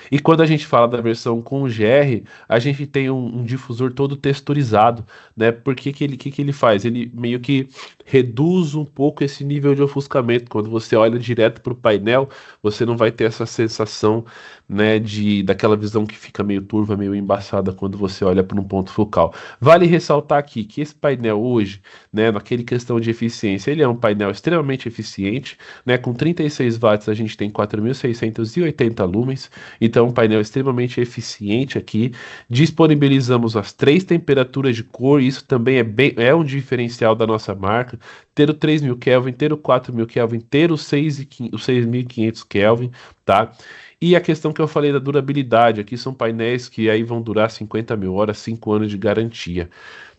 E quando a gente fala da versão com o GR, a gente tem um difusor todo texturizado, né? Porque que ele faz? Ele meio que reduz um pouco esse nível de ofuscamento. Quando você olha direto para o painel, você não vai ter essa sensação, né, daquela visão que fica meio turva, meio embaçada quando você olha para um ponto focal. Vale ressaltar aqui que esse painel hoje, né, naquele questão de eficiência, ele é um painel extremamente eficiente, né? Com 36 watts a gente tem 4.680 lumens. Então, um painel extremamente eficiente aqui. Disponibilizamos as três temperaturas de cor, isso também é um diferencial da nossa marca. Ter o 3000 Kelvin, ter o 4000 Kelvin, ter o 6500 Kelvin, tá? E a questão que eu falei da durabilidade, aqui são painéis que aí vão durar 50 mil horas, 5 anos de garantia.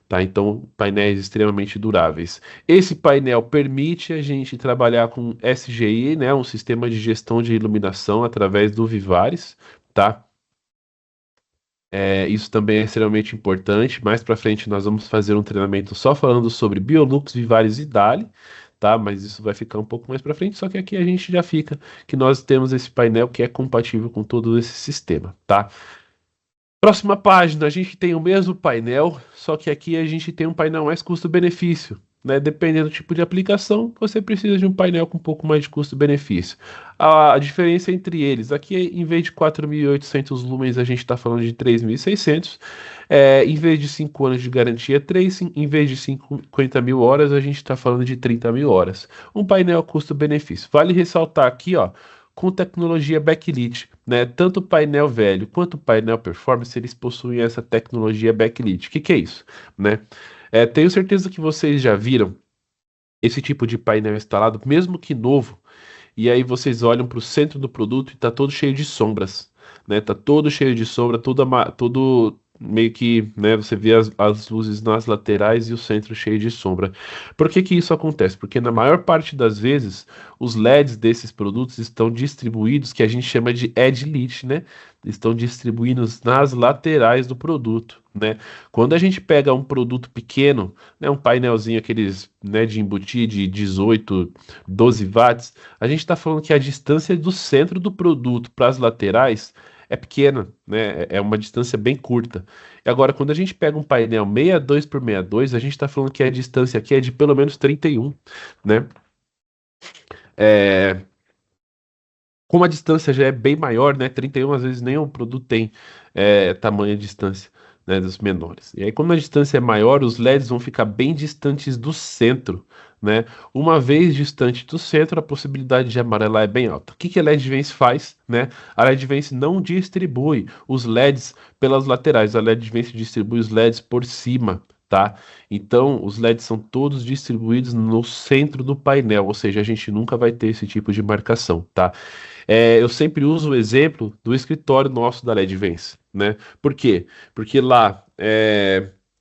Tá, então, painéis extremamente duráveis. Esse painel permite a gente trabalhar com SGI, né, um sistema de gestão de iluminação através do Vivares, tá? Isso também é extremamente importante. Mais para frente nós vamos fazer um treinamento só falando sobre Biolux, Vivaris e Dali, tá? Mas isso vai ficar um pouco mais para frente, só que aqui a gente já fica que nós temos esse painel que é compatível com todo esse sistema, tá? Próxima página, a gente tem o mesmo painel, só que aqui a gente tem um painel mais custo-benefício, né? Dependendo do tipo de aplicação, você precisa de um painel com um pouco mais de custo-benefício. A diferença entre eles, aqui em vez de 4.800 lumens, a gente está falando de 3.600. Em vez de 5 anos de garantia, 3, em vez de 50 mil horas, a gente está falando de 30 mil horas. Um painel custo-benefício. Vale ressaltar aqui, ó, com tecnologia backlit, né? Tanto o painel velho quanto o painel performance, eles possuem essa tecnologia backlit. O que que é isso, né? Tenho certeza que vocês já viram esse tipo de painel instalado, mesmo que novo, e aí vocês olham para o centro do produto e está todo cheio de sombras, né? Tá todo cheio de sombra, todo meio que, né? Você vê as luzes nas laterais e o centro cheio de sombra. Por que que isso acontece? Porque na maior parte das vezes os LEDs desses produtos estão distribuídos, que a gente chama de edge lit, né? Estão distribuídos nas laterais do produto, né? Quando a gente pega um produto pequeno, né? Um painelzinho aqueles, né? De embutir de 18, 12 watts, a gente está falando que a distância do centro do produto para as laterais é pequena, né? É uma distância bem curta. E agora, quando a gente pega um painel 62 por 62, a gente está falando que a distância aqui é de pelo menos 31, né? É, Como a distância já é bem maior, né? 31 às vezes nem o produto tem tamanha distância, né, dos menores. E aí, quando a distância é maior, os LEDs vão ficar bem distantes do centro, né? Uma vez distante do centro, a possibilidade de amarelar é bem alta. O que que a LEDVance faz, né? A LEDVance não distribui os LEDs pelas laterais, a LEDVance distribui os LEDs por cima. Tá? Então, os LEDs são todos distribuídos no centro do painel, ou seja, a gente nunca vai ter esse tipo de marcação, tá? Eu sempre uso o exemplo do escritório nosso da LEDVance, né? Por quê? Porque lá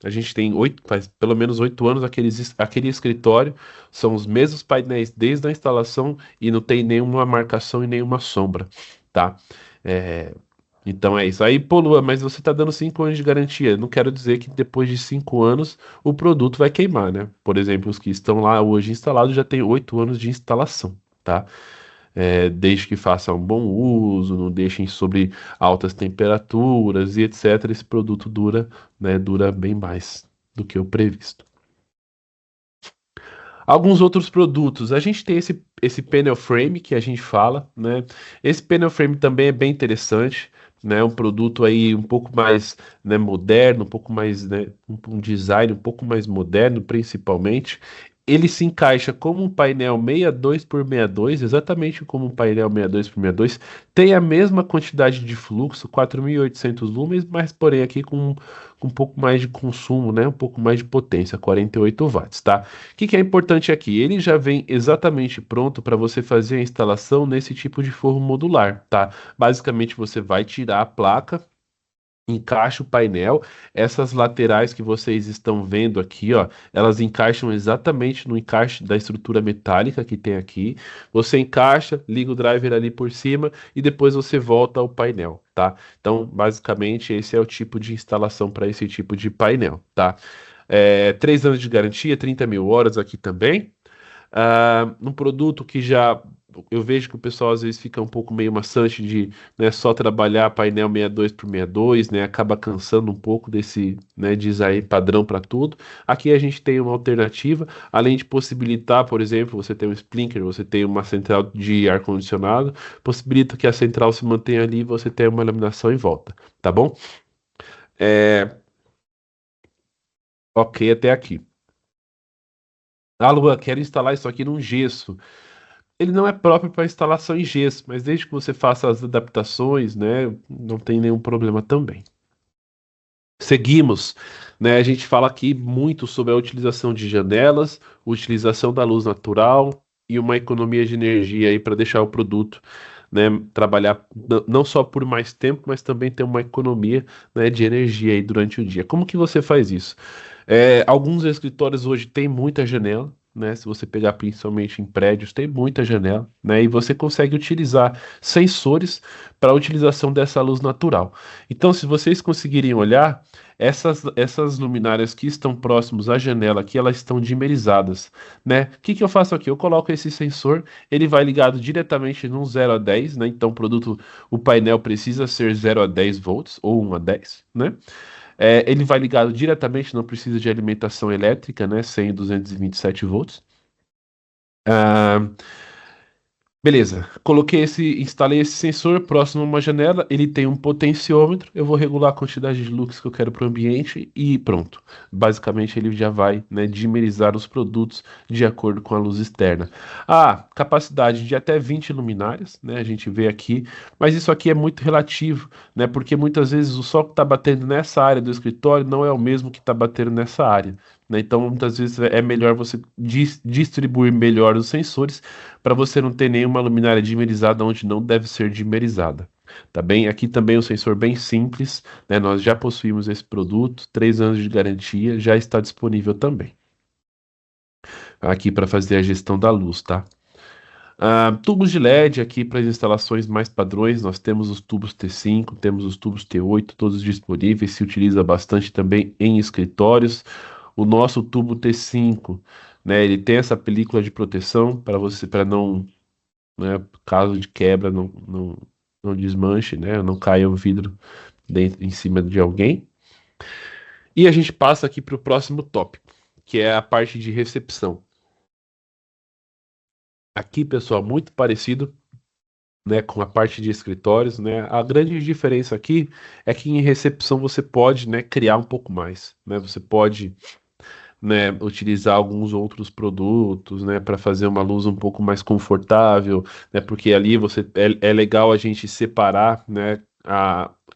a gente tem faz pelo menos 8 anos aquele escritório, são os mesmos painéis desde a instalação e não tem nenhuma marcação e nenhuma sombra, tá? É, então é isso. Aí, pô, Lua, mas você está dando 5 anos de garantia. Não quero dizer que depois de 5 anos o produto vai queimar, né? Por exemplo, os que estão lá hoje instalados já têm 8 anos de instalação, tá? Desde que façam um bom uso, não deixem sobre altas temperaturas e etc. Esse produto dura, né, dura bem mais do que o previsto. Alguns outros produtos, a gente tem esse panel frame que a gente fala, né? Esse panel frame também é bem interessante, né? Um produto aí um pouco mais, né, moderno, um pouco mais, né, um design um pouco mais moderno, principalmente. Ele se encaixa como um painel 62 por 62, exatamente como um painel 62 por 62, tem a mesma quantidade de fluxo, 4.800 lumens, mas porém aqui com um pouco mais de consumo, né? Um pouco mais de potência, 48 watts, tá? O que que é importante aqui? Ele já vem exatamente pronto para você fazer a instalação nesse tipo de forro modular, tá? Basicamente você vai tirar a placa, encaixa o painel, essas laterais que vocês estão vendo aqui, ó, elas encaixam exatamente no encaixe da estrutura metálica que tem aqui. Você encaixa, liga o driver ali por cima e depois você volta ao painel, tá? Então, basicamente, esse é o tipo de instalação para esse tipo de painel, tá? 3 anos de garantia, 30 mil horas aqui também. Um produto que já eu vejo que o pessoal às vezes fica um pouco meio maçante de, né, só trabalhar painel 62 por 62, né, acaba cansando um pouco desse, né, design padrão para tudo. Aqui a gente tem uma alternativa, além de possibilitar, por exemplo, você tem um Splinker, você tem uma central de ar-condicionado, possibilita que a central se mantenha ali e você tenha uma iluminação em volta, tá bom? É, ok, até aqui. Ah, Luan, quero instalar isso aqui num gesso. Ele não é próprio para instalação em gesso, mas desde que você faça as adaptações, né, não tem nenhum problema também. Seguimos, né? A gente fala aqui muito sobre a utilização de janelas, utilização da luz natural e uma economia de energia aí para deixar o produto, né, trabalhar não só por mais tempo, mas também ter uma economia, né, de energia aí durante o dia. Como que você faz isso? Alguns escritórios hoje têm muita janela, né? Se você pegar principalmente em prédios, tem muita janela, né? E você consegue utilizar sensores para a utilização dessa luz natural. Então, se vocês conseguirem olhar, essas luminárias que estão próximos à janela aqui, elas estão dimerizadas, né? O que que eu faço aqui? Eu coloco esse sensor, ele vai ligado diretamente num 0 a 10, né? Então, o painel precisa ser 0 a 10 volts ou 1 a 10, né? Ele vai ligado diretamente, não precisa de alimentação elétrica, né? 100 e 227 volts. Ah, beleza, instalei esse sensor próximo a uma janela, ele tem um potenciômetro, eu vou regular a quantidade de lux que eu quero para o ambiente e pronto. Basicamente ele já vai, né, dimerizar os produtos de acordo com a luz externa. Capacidade de até 20 luminárias, né, a gente vê aqui, mas isso aqui é muito relativo, né, porque muitas vezes o sol que está batendo nessa área do escritório não é o mesmo que está batendo nessa área, né, então muitas vezes é melhor você distribuir melhor os sensores para você não ter nenhuma luminária dimerizada onde não deve ser dimerizada. Tá bem? Aqui também é um sensor bem simples, né? Nós já possuímos esse produto, 3 anos de garantia, já está disponível também. Aqui para fazer a gestão da luz, tá? Tubos de LED aqui para as instalações mais padrões, nós temos os tubos T5, temos os tubos T8, todos disponíveis, se utiliza bastante também em escritórios. O nosso tubo T5, né, ele tem essa película de proteção para não, né, caso de quebra, não desmanche, né, não caia o vidro em cima de alguém. E a gente passa aqui para o próximo tópico, que é a parte de recepção. Aqui, pessoal, muito parecido, né, com a parte de escritórios, né? A grande diferença aqui é que em recepção você pode, né, criar um pouco mais, né? Você pode, né, utilizar alguns outros produtos, né, para fazer uma luz um pouco mais confortável, né, porque ali é legal a gente separar, né,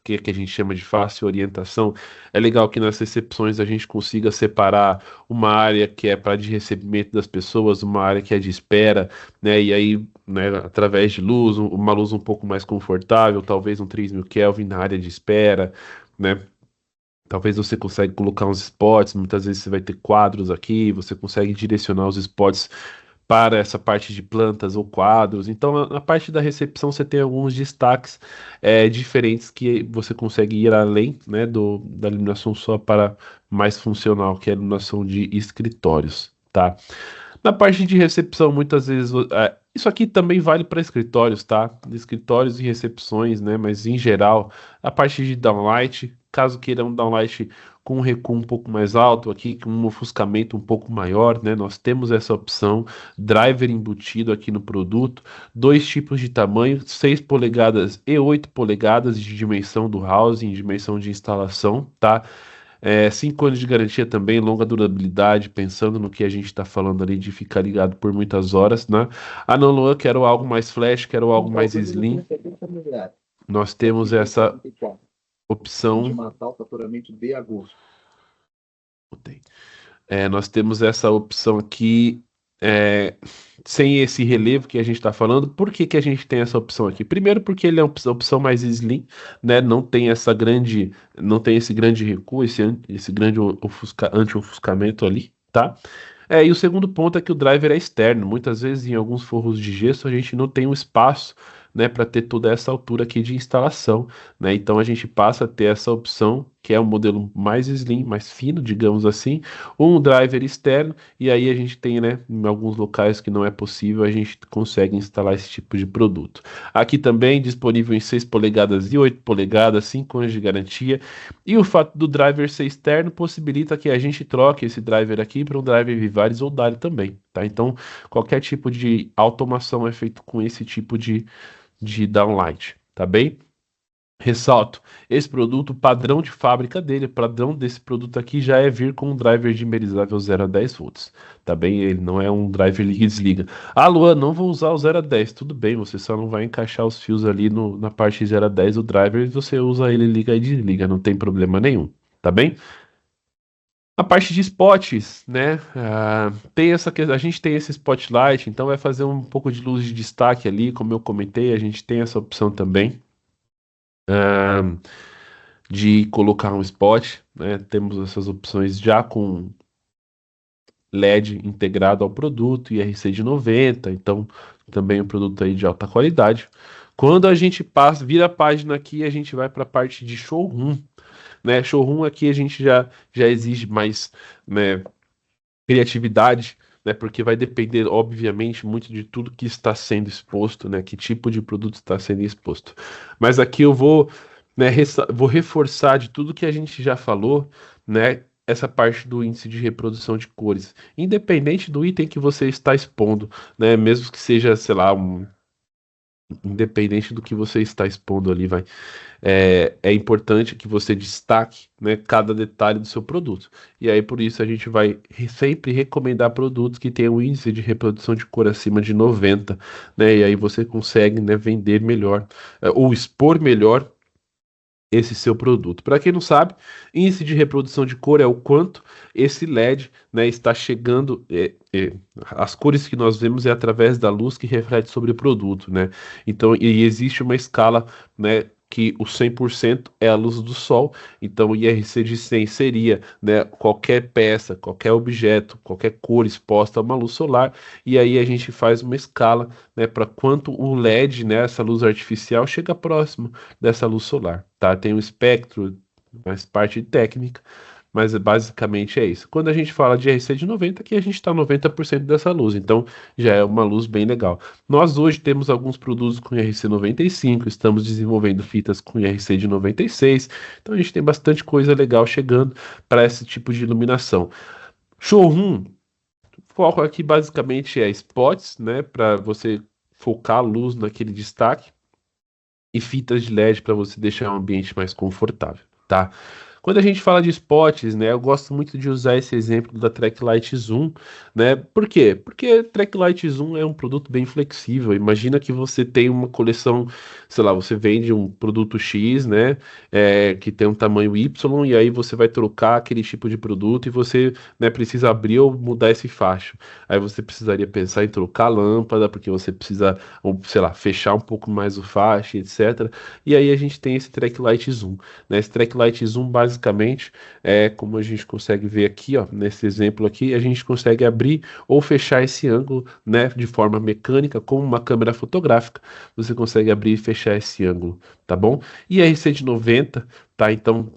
que a gente chama de fácil orientação. É legal que nas recepções a gente consiga separar uma área que é para de recebimento das pessoas, uma área que é de espera, né, e aí, né, através de luz, uma luz um pouco mais confortável, talvez um 3000 Kelvin na área de espera, né? Talvez você consiga colocar uns spots, muitas vezes você vai ter quadros aqui, você consegue direcionar os spots para essa parte de plantas ou quadros. Então, na parte da recepção você tem alguns destaques diferentes que você consegue ir além, né, da iluminação só para mais funcional, que é a iluminação de escritórios, tá? Na parte de recepção, muitas vezes, isso aqui também vale para escritórios, tá? Escritórios e recepções, né? Mas em geral, a parte de downlight, caso queira um downlight com um recuo um pouco mais alto aqui, com um ofuscamento um pouco maior, né? Nós temos essa opção, driver embutido aqui no produto, dois tipos de tamanho, 6 polegadas e 8 polegadas de dimensão do housing, dimensão de instalação, tá? 5 anos de garantia também, longa durabilidade, pensando no que a gente está falando ali de ficar ligado por muitas horas, né? Não, Luan, quero algo mais flash, quero algo mais slim. Nós temos essa opção. Nós temos essa opção aqui, sem esse relevo que a gente está falando. Por que que a gente tem essa opção aqui? Primeiro porque ele é uma opção mais slim, né? Não tem esse grande recuo, esse grande anti-ofuscamento ali, tá? E o segundo ponto é que o driver é externo. Muitas vezes em alguns forros de gesso a gente não tem um espaço, né, para ter toda essa altura aqui de instalação, né? Então a gente passa a ter essa opção, que é um modelo mais slim, mais fino, digamos assim, um driver externo, e aí a gente tem, né, em alguns locais que não é possível, a gente consegue instalar esse tipo de produto. Aqui também disponível em 6 polegadas e 8 polegadas, 5 anos de garantia, e o fato do driver ser externo possibilita que a gente troque esse driver aqui para um driver Vivares ou Dário também, tá? Então, qualquer tipo de automação é feito com esse tipo de downlight, tá bem? Ressalto, esse produto, o padrão de fábrica dele, o padrão desse produto aqui já é vir com um driver dimerizável 0 a 10 volts, tá bem? Ele não é um driver liga e desliga. Luan, não vou usar o 0 a 10, tudo bem, você só não vai encaixar os fios ali na parte 0 a 10 o driver e você usa ele liga e desliga, não tem problema nenhum, tá bem? A parte de spots, né? A gente tem esse spotlight, então vai fazer um pouco de luz de destaque ali, como eu comentei, a gente tem essa opção também de colocar um spot, né? Temos essas opções já com LED integrado ao produto, IRC de 90, então também um produto aí de alta qualidade. Quando a gente passa, vira a página aqui, a gente vai para a parte de showroom, né? Showroom aqui a gente já exige mais, né, criatividade, né? Porque vai depender, obviamente, muito de tudo que está sendo exposto, né? Que tipo de produto está sendo exposto. Mas aqui eu vou, né, vou reforçar de tudo que a gente já falou, né? Essa parte do índice de reprodução de cores, independente do item que você está expondo, né? Mesmo que seja, sei lá, independente do que você está expondo ali, vai. É importante que você destaque, né, cada detalhe do seu produto. E aí, por isso, a gente vai sempre recomendar produtos que tenham um índice de reprodução de cor acima de 90, né? E aí você consegue, né, vender melhor, ou expor melhor esse seu produto. Para quem não sabe, índice de reprodução de cor é o quanto esse LED, né, está chegando. As cores que nós vemos é através da luz que reflete sobre o produto, né? Então, e existe uma escala, né, que o 100% é a luz do sol. Então, o IRC de 100 seria, né, qualquer peça, qualquer objeto, qualquer cor exposta a uma luz solar. E aí a gente faz uma escala, né, para quanto o LED, né, essa luz artificial, chega próximo dessa luz solar, tá? Tem um espectro, mais parte técnica, mas basicamente é isso. Quando a gente fala de RC de 90, aqui a gente está 90% dessa luz, então já é uma luz bem legal. Nós hoje temos alguns produtos com IRC 95, estamos desenvolvendo fitas com IRC de 96, então a gente tem bastante coisa legal chegando para esse tipo de iluminação. Showroom, foco aqui basicamente é spots, né, para você focar a luz naquele destaque e fitas de LED para você deixar o ambiente mais confortável, tá? Quando a gente fala de spots, né, eu gosto muito de usar esse exemplo da Tracklight Zoom, né? Por quê? Porque Tracklight Zoom é um produto bem flexível. Imagina que você tem uma coleção, sei lá, você vende um produto X, né, que tem um tamanho Y, e aí você vai trocar aquele tipo de produto e você, né, precisa abrir ou mudar esse facho. Aí você precisaria pensar em trocar a lâmpada, porque você precisa, ou, sei lá, fechar um pouco mais o faixa, etc. E aí a gente tem esse Tracklight Zoom, né? Esse Tracklight Zoom basicamente é como a gente consegue ver aqui, ó, nesse exemplo aqui, a gente consegue abrir ou fechar esse ângulo, né, de forma mecânica, com uma câmera fotográfica. Você consegue abrir e fechar esse ângulo, tá bom? E a RC90, tá? Então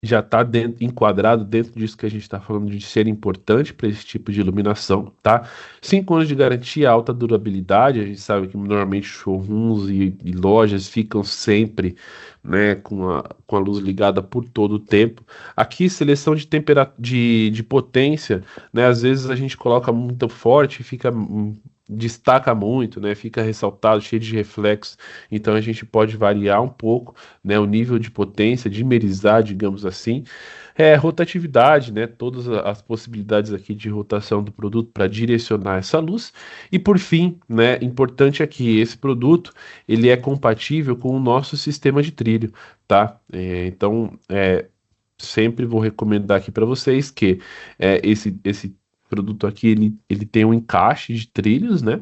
já está enquadrado dentro disso que a gente está falando de ser importante para esse tipo de iluminação, tá? 5 anos de garantia, alta durabilidade, a gente sabe que normalmente showrooms e lojas ficam sempre, né, com a luz ligada por todo o tempo. Aqui, seleção de temperatura, de potência, né, às vezes a gente coloca muito forte e fica... destaca muito, né? Fica ressaltado, cheio de reflexo. Então a gente pode variar um pouco, né, o nível de potência, dimerizar, digamos assim. Rotatividade, né, todas as possibilidades aqui de rotação do produto para direcionar essa luz. E por fim, né, importante aqui, esse produto ele é compatível com o nosso sistema de trilho, tá? Então, sempre vou recomendar aqui para vocês que esse produto aqui ele tem um encaixe de trilhos, né?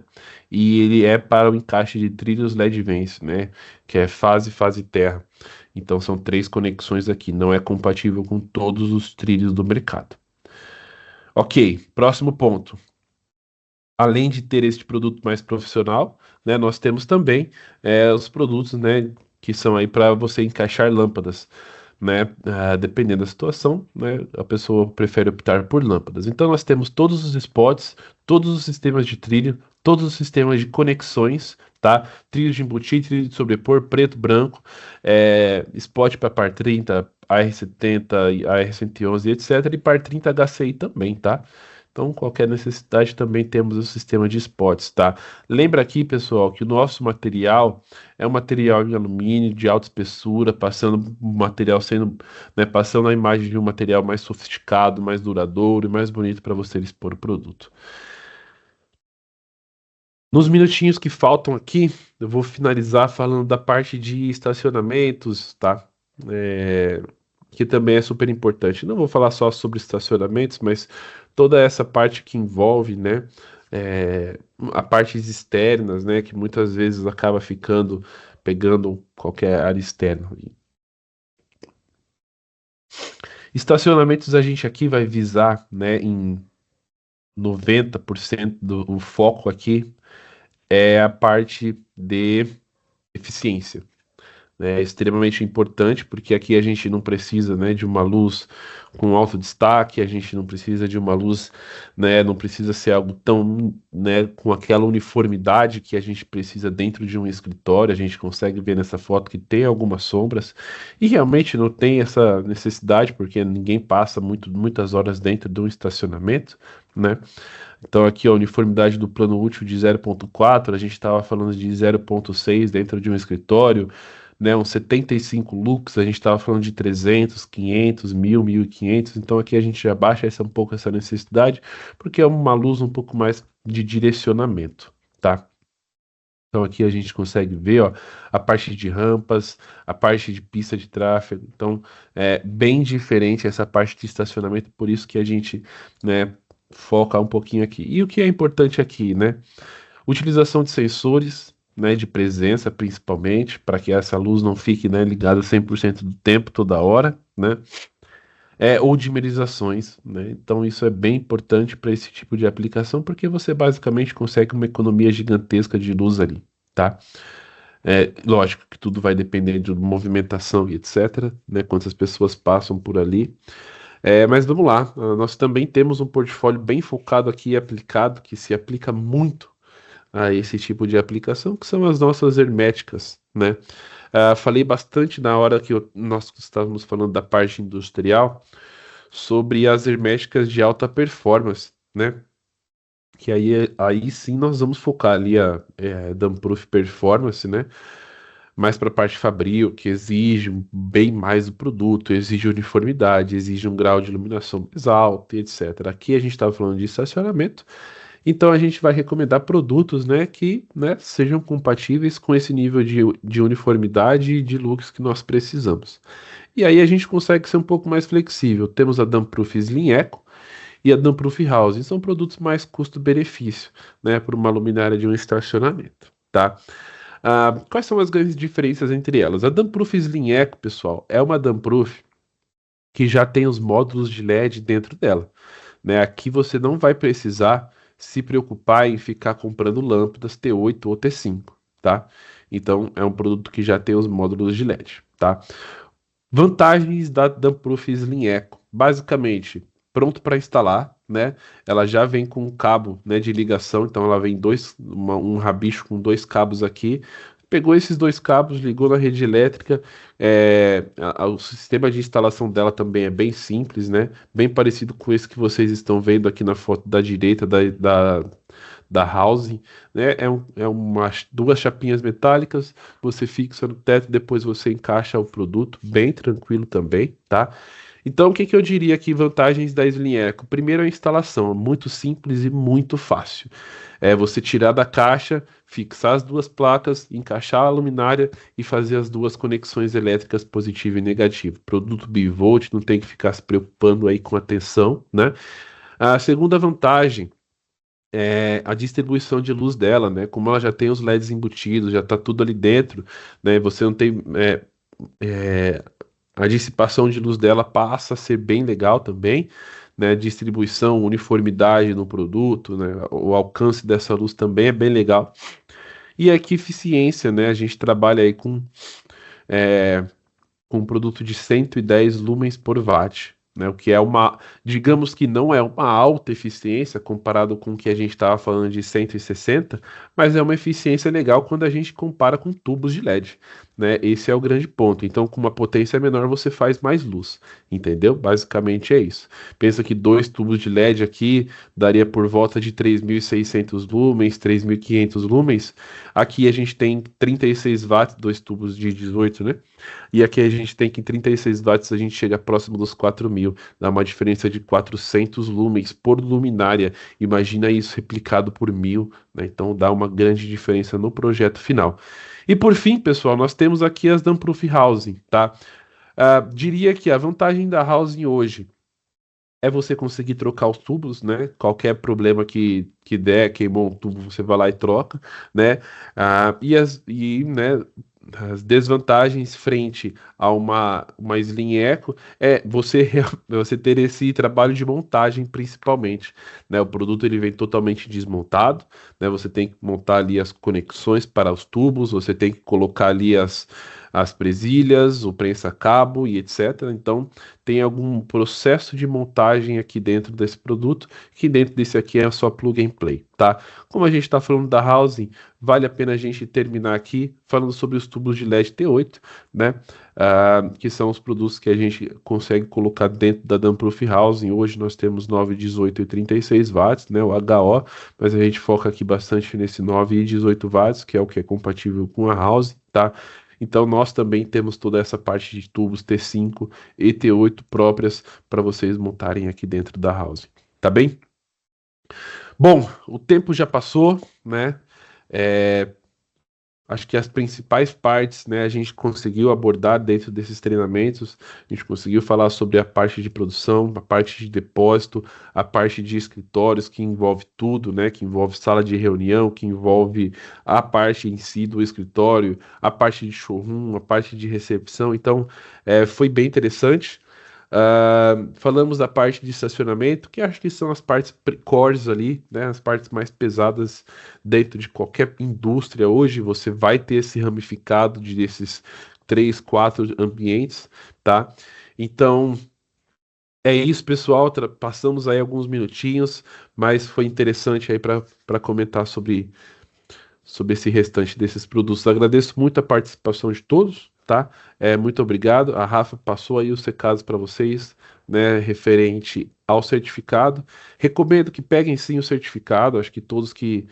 E ele é para o encaixe de trilhos LED Vence, né? Que é fase terra. Então são 3 conexões aqui, não é compatível com todos os trilhos do mercado. Ok, próximo ponto. Além de ter este produto mais profissional, né, nós temos também os produtos, né, que são aí para você encaixar lâmpadas, né, dependendo da situação, né, a pessoa prefere optar por lâmpadas. Então nós temos todos os spots, todos os sistemas de trilho, todos os sistemas de conexões, tá? Trilho de embutir, trilho de sobrepor, preto, branco, spot para par 30, AR70, AR111, etc. E par 30 HCI também, tá? Então, qualquer necessidade também temos o sistema de spots, tá? Lembra aqui, pessoal, que o nosso material é um material em alumínio de alta espessura, passando o material sendo, né, passando a imagem de um material mais sofisticado, mais duradouro e mais bonito para você expor o produto. Nos minutinhos que faltam aqui, eu vou finalizar falando da parte de estacionamentos, tá? É, que também é super importante. Não vou falar só sobre estacionamentos, mas toda essa parte que envolve, né, a partes externas, né, que muitas vezes acaba ficando, pegando qualquer área externa. Estacionamentos a gente aqui vai visar, né, em 90% do foco aqui é a parte de eficiência. É extremamente importante, porque aqui a gente não precisa, né, de uma luz com alto destaque, a gente não precisa de uma luz, né, não precisa ser algo tão, né, com aquela uniformidade que a gente precisa dentro de um escritório. A gente consegue ver nessa foto que tem algumas sombras e realmente não tem essa necessidade, porque ninguém passa muitas horas dentro de um estacionamento, né? Então aqui a uniformidade do plano útil de 0,4, a gente estava falando de 0,6 dentro de um escritório, né, uns 75 lux, a gente estava falando de 300, 500, 1000, 1500, então aqui a gente já baixa um pouco essa necessidade, porque é uma luz um pouco mais de direcionamento, tá? Então aqui a gente consegue ver, ó, a parte de rampas, a parte de pista de tráfego, então é bem diferente essa parte de estacionamento, por isso que a gente, né, foca um pouquinho aqui. E o que é importante aqui, né? Utilização de sensores, né, de presença, principalmente, para que essa luz não fique, né, ligada 100% do tempo, toda hora, né? Ou dimerizações, né? Então isso é bem importante para esse tipo de aplicação, porque você basicamente consegue uma economia gigantesca de luz ali, tá? Lógico que tudo vai depender de movimentação e etc, né? Quantas pessoas passam por ali. Mas vamos lá, nós também temos um portfólio bem focado aqui e aplicado, que se aplica muito a esse tipo de aplicação, que são as nossas herméticas, né? Falei bastante na hora que nós estávamos falando da parte industrial sobre as herméticas de alta performance, né? Que aí sim nós vamos focar ali a Damproof Performance, né? Mais para a parte fabril, que exige bem mais do produto, exige uniformidade, exige um grau de iluminação mais alto, e etc. Aqui a gente estava falando de estacionamento, então a gente vai recomendar produtos, né, que, né, sejam compatíveis com esse nível de uniformidade e de looks que nós precisamos. E aí a gente consegue ser um pouco mais flexível. Temos a Damproof Slim Eco e a Damproof House. São produtos mais custo-benefício, né, para uma luminária de um estacionamento, tá? Quais são as grandes diferenças entre elas? A Damproof Slim Eco, pessoal, é uma Damproof que já tem os módulos de LED dentro dela, né? Aqui você não vai precisar se preocupar em ficar comprando lâmpadas T8 ou T5, tá? Então é um produto que já tem os módulos de LED, tá? Vantagens da Damproof Slim Eco. Basicamente, pronto para instalar, né? Ela já vem com um cabo, né, de ligação, então ela vem um rabicho com dois cabos aqui. Pegou esses dois cabos, ligou na rede elétrica. O sistema de instalação dela também é bem simples, né? Bem parecido com esse que vocês estão vendo aqui na foto da direita da housing, né? Duas chapinhas metálicas, você fixa no teto, depois você encaixa o produto, bem tranquilo também, tá? Então, o que eu diria aqui, vantagens da Slim Eco? Primeiro, a instalação, é muito simples e muito fácil. É você tirar da caixa, fixar as duas placas, encaixar a luminária e fazer as duas conexões elétricas positiva e negativa. Produto bivolt, não tem que ficar se preocupando aí com a tensão, né? A segunda vantagem é a distribuição de luz dela, né? Como ela já tem os LEDs embutidos, já está tudo ali dentro, né? Você não tem é, a dissipação de luz dela passa a ser bem legal também, né? Distribuição, uniformidade no produto, né? O alcance dessa luz também é bem legal. E aqui eficiência, né? A gente trabalha aí é, com um produto de 110 lumens por watt, né? O que é digamos que não é uma alta eficiência comparado com o que a gente estava falando de 160, mas é uma eficiência legal quando a gente compara com tubos de LED, né? Esse é o grande ponto. Então, com uma potência menor, você faz mais luz, entendeu? Basicamente é isso. Pensa que dois tubos de LED aqui daria por volta de 3.600 lumens, 3.500 lumens. Aqui a gente tem 36 watts, dois tubos de 18, né? E aqui a gente tem que em 36 watts a gente chega próximo dos 4.000, dá uma diferença de 400 lumens por luminária. Imagina isso replicado por 1.000, né? Então dá uma grande diferença no projeto final. E por fim, pessoal, nós temos aqui as Damproof Housing, tá? Diria que a vantagem da Housing hoje é você conseguir trocar os tubos, né? Qualquer problema que der, queimou um tubo, você vai lá e troca, né? Né, as desvantagens frente a uma Slim Eco é você ter esse trabalho de montagem principalmente, né? O produto ele vem totalmente desmontado, né? Você tem que montar ali as conexões para os tubos, você tem que colocar ali as presilhas, o prensa-cabo e etc. Então, tem algum processo de montagem aqui dentro desse produto, que dentro desse aqui é a sua plug and play, tá? Como a gente está falando da housing, vale a pena a gente terminar aqui falando sobre os tubos de LED T8, né? Que são os produtos que a gente consegue colocar dentro da Damproof Housing. Hoje nós temos 9, 18 e 36 watts, né? O HO, mas a gente foca aqui bastante nesse 9 e 18 watts, que é o que é compatível com a housing, tá? Então nós também temos toda essa parte de tubos T5 e T8 próprias para vocês montarem aqui dentro da housing, tá bem? Bom, o tempo já passou, né? Acho que as principais partes, né, a gente conseguiu abordar dentro desses treinamentos. A gente conseguiu falar sobre a parte de produção, a parte de depósito, a parte de escritórios, que envolve tudo, né, que envolve sala de reunião, que envolve a parte em si do escritório, a parte de showroom, a parte de recepção. Então, foi bem interessante. Falamos da parte de estacionamento, que acho que são as partes cores ali, né, as partes mais pesadas dentro de qualquer indústria. Hoje você vai ter esse ramificado desses 3, 4 ambientes, tá? Então é isso, pessoal. Passamos aí alguns minutinhos, mas foi interessante aí para comentar sobre esse restante desses produtos. Agradeço muito a participação de todos, tá? Muito obrigado. A Rafa passou aí os recados para vocês, né, referente ao certificado. Recomendo que peguem sim o certificado. Acho que todos que,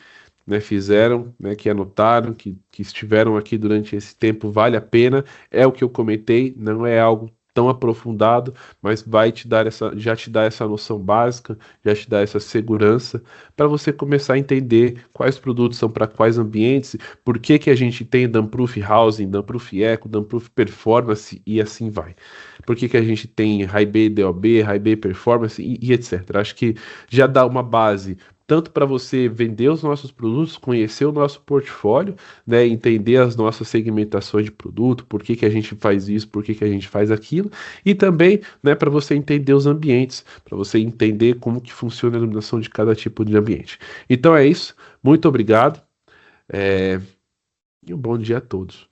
né, fizeram, né, que anotaram, que estiveram aqui durante esse tempo, vale a pena. É o que eu comentei, não é algo tão aprofundado, mas vai te dar já te dá essa noção básica, já te dá essa segurança para você começar a entender quais produtos são para quais ambientes, por que que a gente tem Damproof Housing, Damproof Eco, Damproof Performance e assim vai. Por que que a gente tem High Bay DOB, High Bay Performance e etc. Acho que já dá uma base tanto para você vender os nossos produtos, conhecer o nosso portfólio, né, entender as nossas segmentações de produto, por que que a gente faz isso, por que que a gente faz aquilo, e também, né, para você entender os ambientes, para você entender como que funciona a iluminação de cada tipo de ambiente. Então é isso, muito obrigado, e um bom dia a todos.